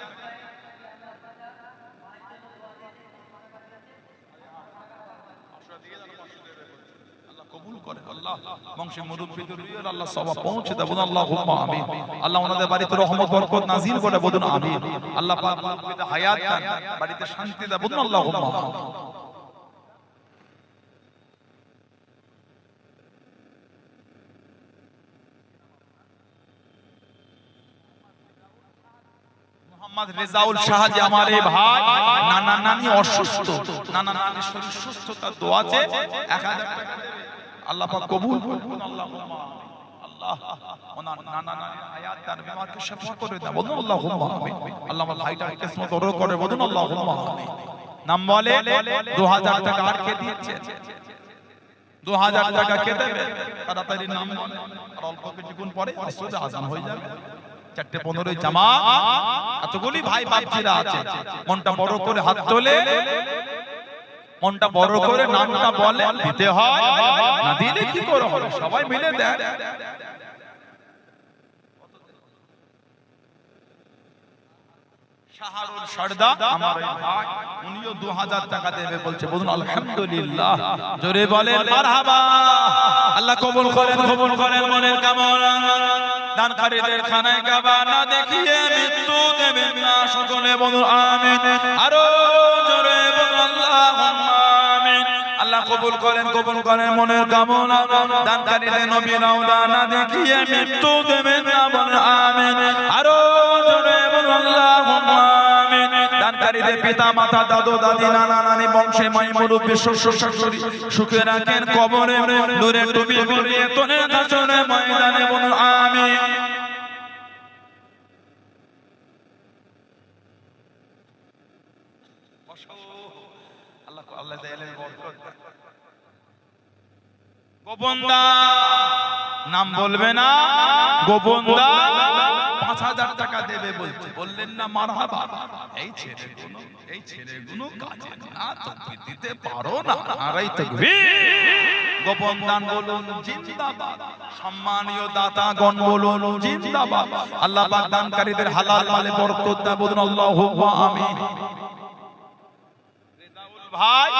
আল্লাহ কবুল করে, আল্লাহ বংশে মুরব্বিদের আল্লাহ সওয়াব পৌঁছে দেয়, বলুন আল্লাহুম্মা আমিন। আল্লাহ ওনাদের বাড়িতে রহমত বরকত নাযিল করে, বলুন আমিন। আল্লাহ পাক মুরব্বিদের হায়াত দান, বাড়িতে শান্তি দেয়, বলুন আল্লাহুম্মা আমিন। মোহাম্মদ রেজাউল শাহ যে আমার এই ভাই, নানা নানি অসুস্থ, নানা নানির শরীর সুস্থতার দোয়া আছে, 1000 টাকা দেবে। আল্লাহ পাক কবুল করুন, আল্লাহুম্মা আমিন। আল্লাহ ওনার নানা নানির হায়াত দান, বিমারকে শিফা করে দাও, বলুন আল্লাহুম্মা আমিন। আল্লাহ আমার ভাইটাকে কিসমত বড় করে, বলুন আল্লাহুম্মা আমিন। নাম বলে 2000 টাকা আর কে দিয়েছে? 2000 টাকা কে দেবে? তাড়াতাড়ি নাম বলে, আর অল্প কিছুক্ষণ পরে আসরে আযান হয়ে যাবে। 4:15 জামাত, এতগুলি ভাই বাপজিরা আছে, মনটা বড় করে হাত তোলে, মনটা বড় করে নামটা বলে, দিতে হয়, না দিলে কি করে হবে? সবাই মিলে দেয়। শাহরুল সরদা আমার এই ভাই, উনিও 2000 টাকা দেবে বলছে, বলুন আলহামদুলিল্লাহ, জোরে বলেন মারহাবা। আল্লাহ কবুল করেন, কবুল করেন মনের কামনা। দানকারীদের খানায় কাবা না দেখিয়ে মৃত্যু দেবেন না, সকলে বলুন আমিন। আরো জোরে বলুন আল্লাহুম্মা আমিন। আল্লাহ কবুল করেন, কবুল করেন মনের কামনা। দানকারীদের নবী রওজা না দেখিয়ে মৃত্যু দেবেন না, বলুন আমিন। আরো জোরে বলুন আল্লাহুম্মা আমিন। দানকারীদের পিতা মাতা দাদু দাদি নানা নানি বংশে মাই মুরব্বি শ্বশুর শাশুড়ি সুখে রাখেন, কবরে নূরে টুপি পরিয়ে তোলে হাসরে ময়দানে, বলুন আমিন। আল্লাহ আল্লাহ গোপনদা নাম বলবে না, গোপনদা 5000 টাকা দেবে বলছে, বললেন না মারহাবা। এই ছেলেগুলো কাজে না তুমি দিতে পারো না, আরাই তাকবীর। গোপন দান বলুন জিন্দাবাদ, সম্মানীয় দাতাগণ বলুন জিন্দাবাদ। আল্লাহ পাক দানকারীদের হালাল মালে বরকত দান বলুন আল্লাহুম্মা আমিন। ভাই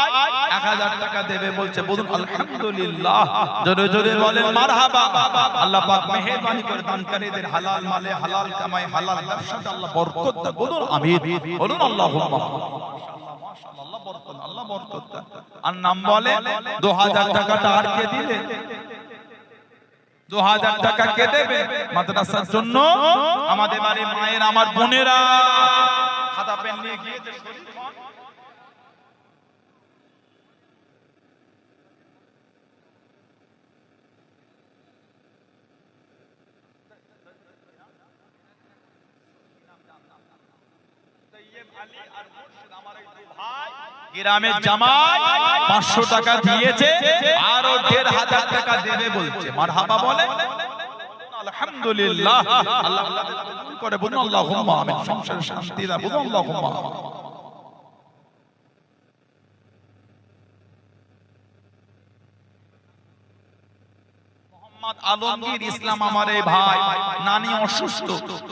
1000 টাকা দেবে বলছে, বলুন আলহামদুলিল্লাহ, জোরে জোরে বলেন মারহাবা। আল্লাহ পাক মেহেরবানি করে দানকারীদের হালাল মালে হালাল কামাই হালাল ব্যবসাতে আল্লাহ বরকত দান বলুন আমিন, বলুন আল্লাহুম্মা। মাশাআল্লাহ, আল্লাহ বরকত, আল্লাহ বরকত দান। আর নাম বলে 2000 টাকাটা আর কে দিলে? 2000 টাকা কে দেবে মাদ্রাসার জন্য? আমাদের বাড়ির মায়ের, আমার বোনেরা খাতা পেন নিয়ে গিয়েছে শরীফ খান। গ্রামের জামাই 500 টাকা দিয়েছে, আরো 1500 টাকা দেবে বলছে, মারহাবা বলে আলহামদুলিল্লাহ। আল্লাহ কবুল করে বলুন আল্লাহুম্মা আমিন। সংসারে শান্তি দাও বলুন আল্লাহুম্মা আমিন। মোহাম্মদ আলমগীর ইসলাম আমার এই ভাই, নানি অসুস্থ,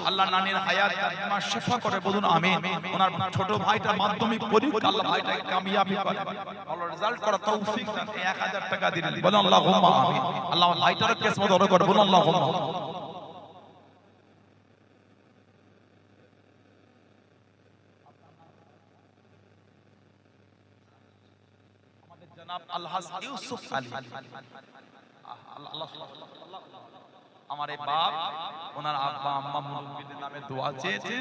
আল্লাহ নানির হায়াত দাইমা শিফা করে বলুন আমিন। ওনার ছোট ভাইটা মাধ্যমিক পরীক্ষা, আল্লাহ ভাইটাকে কামিয়াবি করে, ভালো রেজাল্ট করার তৌফিক দান। 1000 টাকা দিলেন, বলুন আল্লাহুম্মা আমিন। আল্লাহ ভাইটার কিসমত বড় করে বলুন আল্লাহুম্মা। আমাদের জনাব আলহাজ ইউসুফ আলী, আমার এই বাপ, ওনার আব্বা আম্মা মুরব্বিদের নামে দোয়া চেয়েছে,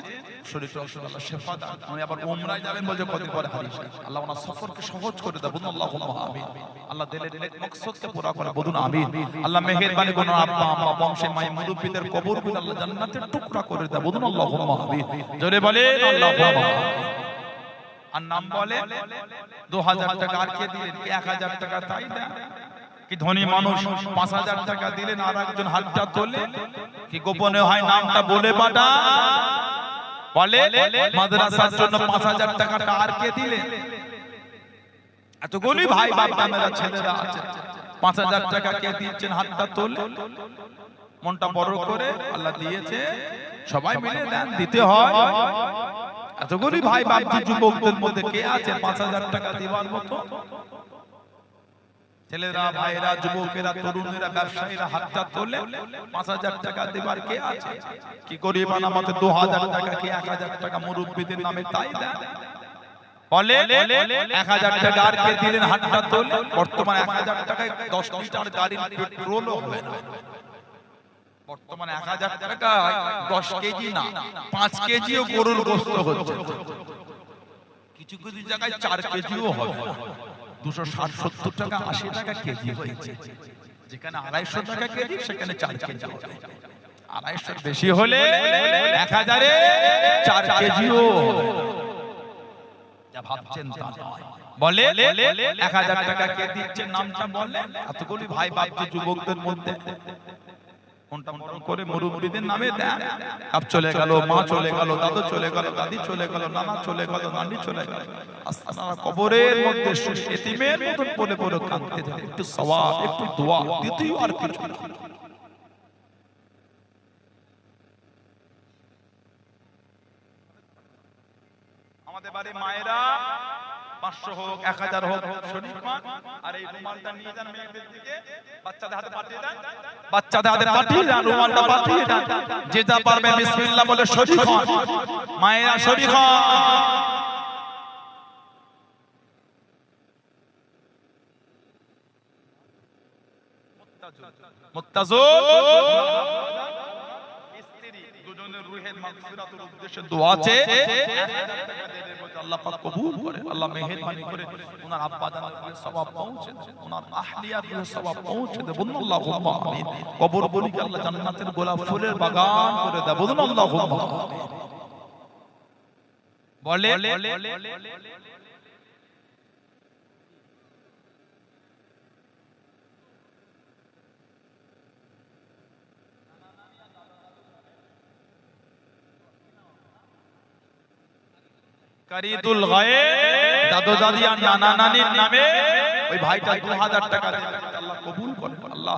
শরীর আল্লাহ শিফা দান। উনি আবার উমরায় যাবেন বলছে, কত পরে হাদিস, আল্লাহ ওনার সফরকে সহজ করে দাও বলুন আল্লাহুম্মা আমিন। আল্লাহ দিলের নেক মকসদকে পুরা করে বলুন আমিন। আল্লাহ মেহেরবানি করে আব্বা আম্মা বংশে মাই মুরব্বিদের কবরগুলো আল্লাহ জান্নাতের টুকরা করে দাও বলুন আল্লাহুম্মা আমিন। জোরে বলেন আল্লাহুম্মা আমিন। আর নাম বলে 2000 টাকা আর কে দিলেন? 1000 টাকা তাই না? কি ধনী মানুষ 5000 টাকা দিলেন, আর একজন হাতটা তোলে কি গোপনে হয় নামটা বলে পাঠা বলে মাদ্রাসার জন্য 5000 টাকাটা আর কে দিলেন? এতগুলি ভাই বাপ দামেরা ছেলেরা আছে, 5000 টাকা কে দিচ্ছেন? হাতটা তোলে, মনটা বড় করে, আল্লাহ দিয়েছে, সবাই মিলে দেন, দিতে হয়। এতগুলি ভাই বাপ যুবকদের মধ্যে কে আছে 5000 টাকা দিবার মতো? ছেলেরা, ভাইরা, যুবকেরা, তরুণেরা, ব্যবসায়ীরা হাতটা তোলে, 5000 টাকা দেবার কে আছে? কি গরিব আমাদের 2000 টাকা কি 1000 টাকা মুরব্বিদের নামে তাই দেন বলে 1000 টাকা আর কে দিলেন? হাতটা তোলে। বর্তমানে 1000 টাকায় 10 লিটার গাড়ির পেট্রোলও হবে না। বর্তমানে 1000 টাকায় 10 কেজি না 5 কেজিও গরুর গোশত হচ্ছে, কিছু কিছু জায়গায় 4 কেজিও হবে। 260-70 টাকা 80 টাকা কেজি হয়েছে, যেখানে 250 টাকা কেজি সেখানে 4 কেজি হবে। 250 বেশি হলে 1000 এ 4 কেজিও যা ভাবছেন তা নয়। বলে 1000 টাকা কে দিচ্ছে নামটা বলে? এতগুলি ভাই বাপ যুবকদের মধ্যে কোনটা মন করে মুরব্বিদের নামে দেন। আপ চলে গেল, মা চলে গেল, দাদু চলে গেল, দাদি চলে গেল, নানা চলে গেল, নানি চলে গেল, আপনারা কবরের মধ্যে এতিমের মতন পড়ে পড়ে কাঁদতে থাকেন। একটু সওয়াব, একটু দোয়া দিতেই আর কিছু না। আমাদের বাড়ির মায়েরা 500 হোক 1000 হোক শরীফ খান, আর এই রুমালটা নিয়ে যান মেয়েদের দিকে, বাচ্চাদের হাতে পাঠিয়ে দেন, বাচ্চাদের হাতে পাঠিয়ে দেন, রুমালটা পাঠিয়ে দেন। যে যা পারবে বিসমিল্লাহ বলে শরীফ খান, মায়েরা শরীফ খান। মুত্তাজুল স্ত্রী দুজনের রূহের মাগফিরাতের উদ্দেশ্যে দোয়া আছে, আল্লাহ পাক কবুল করে, আল্লাহ মেহেরবানি করে ওনার আব্বা জানের সওয়াব পৌঁছে দেন, ওনার আহলিয়ার সওয়াব পৌঁছে দেন। বলুন আল্লাহুম্মা আমিন। কবর বলিকে আল্লাহ জান্নাতের গোলাপ ফুলের বাগান করে দেন। বলুন আল্লাহুম্মা আমিন। বলে কারিদুল গায়েব দাদু দাদি আর নানা নানির নামে ওই ভাইটা 2000 টাকা দেবে আল্লাহ কবুল করে আল্লাহ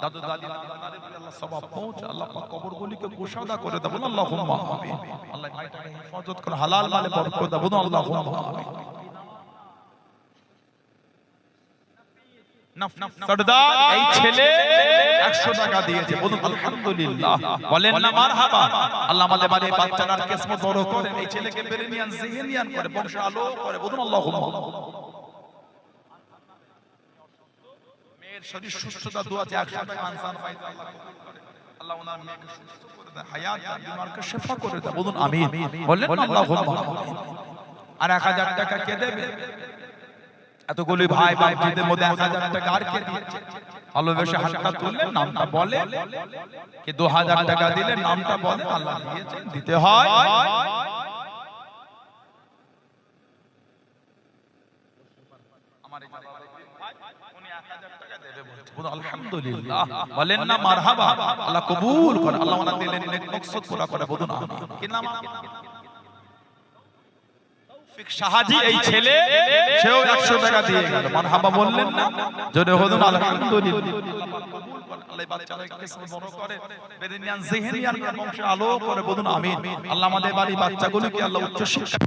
দাদু দাদি নানা নানির আল্লাহ সওয়াব পৌঁছে আল্লাহ পাক কবরগুলিকে কুশাদা করে দাও বলুন আল্লাহুম্মা আমিন আল্লাহ ভাইটাকে হেফাজত করে হালাল মালে বরকত দাও বলুন আল্লাহুম্মা আমিন সরদার এই ছেলে 100 টাকা দিয়েছে বলুন আলহামদুলিল্লাহ বলেন না মারহাবা আল্লাহ আমাদের বাড়ি বাচ্চাটার কিসমত বড় করে এই ছেলেকে বেরেনিয়ান জিহেনিয়ান করে বংশ আলো করে বলুন আল্লাহুম্মা মেয়ের শরীর সুস্থতা দোয়া আছে 100 টাকা আনসার পাইতে আল্লাহ কবুল করে আল্লাহ ওনার মেয়েকে সুস্থ করে দেয় হায়াত দান বিমারকে শিফা করে দেয় বলুন আমিন বলেন আল্লাহুম্মা আমিন আর 1000 টাকা কে দেবে এতগুলি ভাই বাপজিদের মধ্যে 1000 টাকা আর কে দিয়েছে ভালোবেসে হাতটা তুললে নামটা বলে কি 2000 টাকা দিলে নামটা বলে আল্লাহ দিয়েছে দিতে হয় আমার এই ভাই উনি 1000 টাকা দেবে বলছে বলুন আলহামদুলিল্লাহ বলেন না মারহাবা আল্লাহ কবুল করে আল্লাহ ওনার দিলের নেক মকসদ পুরা করে বলুন আমিন কি নাম শাহাজি এই ছেলে সেও 100 টাকা দিয়ে গেল মারহাবা বললেন না জোরে বলুন আলহামদুলিল্লাহ আল্লাহ বাচ্চাদেরকে কিসমত বড় করে বেরেনিয়ান জিহেনিয়ান বংশে আলো করে বলুন আমিন আল্লাহ আমাদের বাড়ি বাচ্চাগুলোকে আল্লাহ উচ্চ শিক্ষা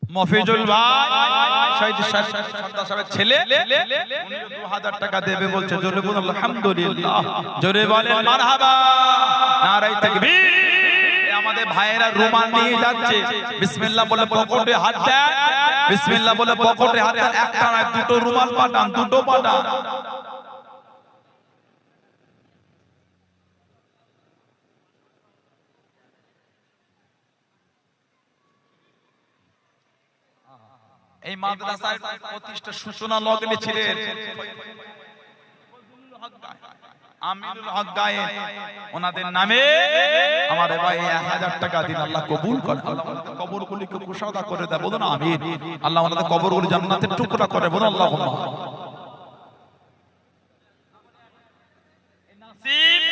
মফিজুল ভাই শহীদ সর্দার সাহেবের ছেলে উনি 2000 টাকা দেবে বলছে জোরে বলুন আলহামদুলিল্লাহ জোরে বলেন মারহাবা নারায়ে তাকবীর আমাদের ভাইয়েরা রুমাল নিয়ে যাচ্ছে বিসমিল্লাহ বলে পকেটে হাত দেন বিসমিল্লাহ বলে পকেটে হাত দেন একটা না দুটো রুমাল পাঠান দুটো পাঠান এই মাদ্রাসার প্রতিষ্ঠা সূচনা লগ্নে ছিলেন আমিনুল হক গায়েন ওনাদের নামে আমার ভাই 1000 টাকা দিন আল্লাহ কবুল করে আল্লাহ কবরগুলিকে কুশাদা করে দেয় বলুন আমিন আল্লাহ ওনাদের কবরগুলি জান্নাতের টুকরা করে বলুন আল্লাহুম্মা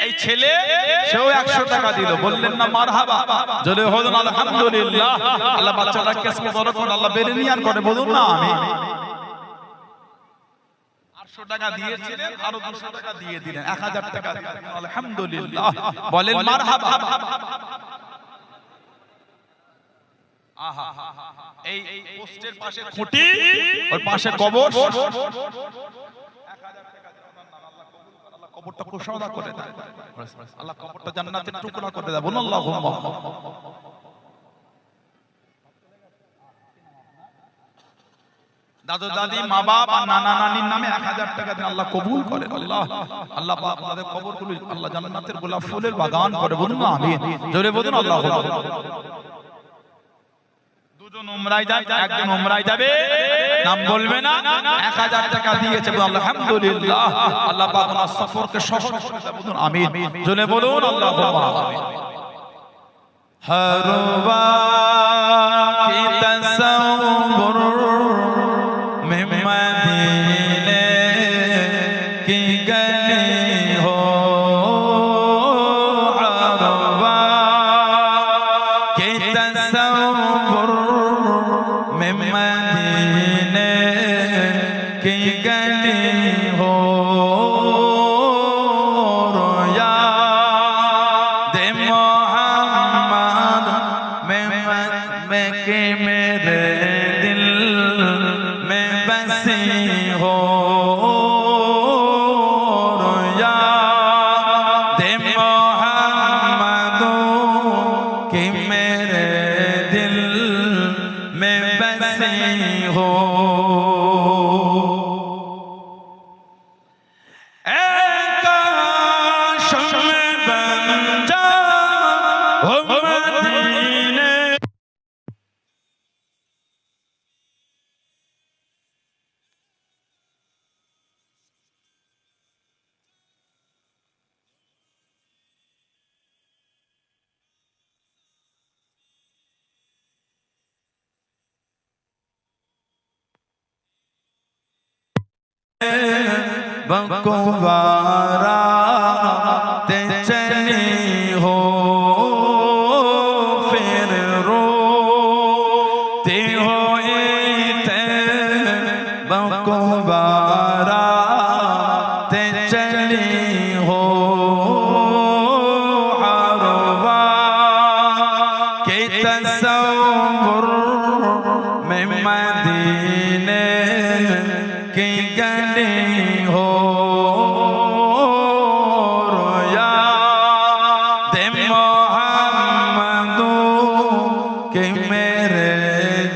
এই ছেলে সেও 100 টাকা দিল বললেন না মারহাবা জোরে বলুন আলহামদুলিল্লাহ আল্লাহ বাচ্চাটা কিসমত বড় করে আল্লাহ বেরেনিয়ান করে বলুন না আমিন 800 টাকা দিয়েছিলেন আর 200 টাকা দিয়ে দিলেন 1000 টাকা দিলেন আলহামদুলিল্লাহ বলেন মারহাবা আহা এই পোস্টের পাশে খুঁটি ওর পাশে কবর 1000 টাকা কবরটা কুশাদা করে দেয় আল্লাহ কবরটা জান্নাতের টুকরা করে দেয় বলুন আল্লাহুম্মা দাদু দাদি মা বাপ আর নানা নানির নামে 1000 টাকা দিন আল্লাহ কবুল করে আল্লাহ আল্লাহ পাক আমাদের কবরগুলো আল্লাহ জান্নাতের গোলাপ ফুলের বাগান করে বলুন আমিন জোরে বলুন আল্লাহুম্মা দুজন উমরায় যায় একজন উমরায় যাবে নাম বলবে না 1000 টাকা দিয়েছে বলুন আলহামদুলিল্লাহ আল্লাহ পাক ওনার সফরকে সফল করে দেয় বলুন আমিন জোরে বলুন আল্লাহুম্মা আমিন হরবা কি তাসাউর में मदीने की गली हो अरवा के तसव्वुर में मदीने की गली हो रोया दे मोहम्मद में बकुवारा ते चली हो फिर रोते होए ते बकुवारा ते चली हो हरवा के तसव्वुर में मदीने की गली हो रोया दे मोहम्मदू के मेरे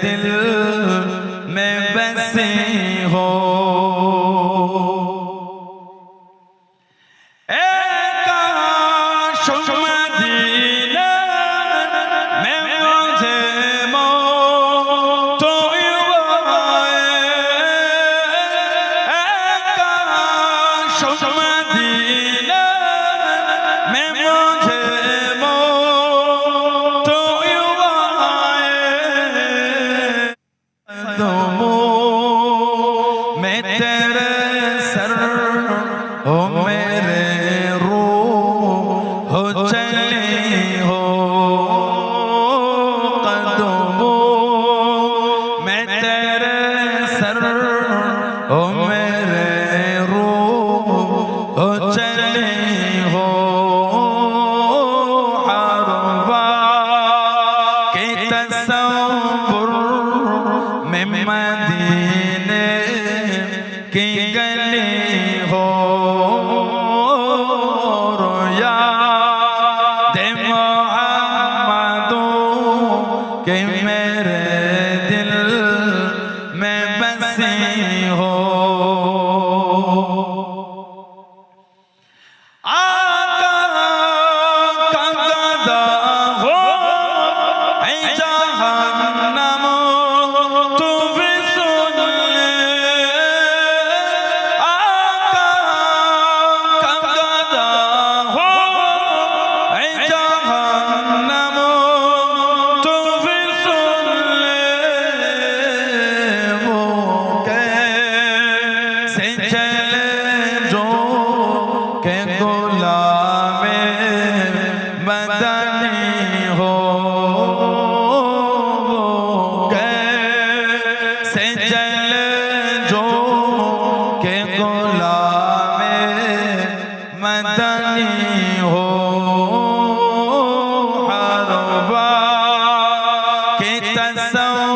दिल में बसी हो मदीने की गली हो रोया दे मोहम्मदू के मेरे दिल में बसी हो आका का गदा हो ऐ जहन्नम so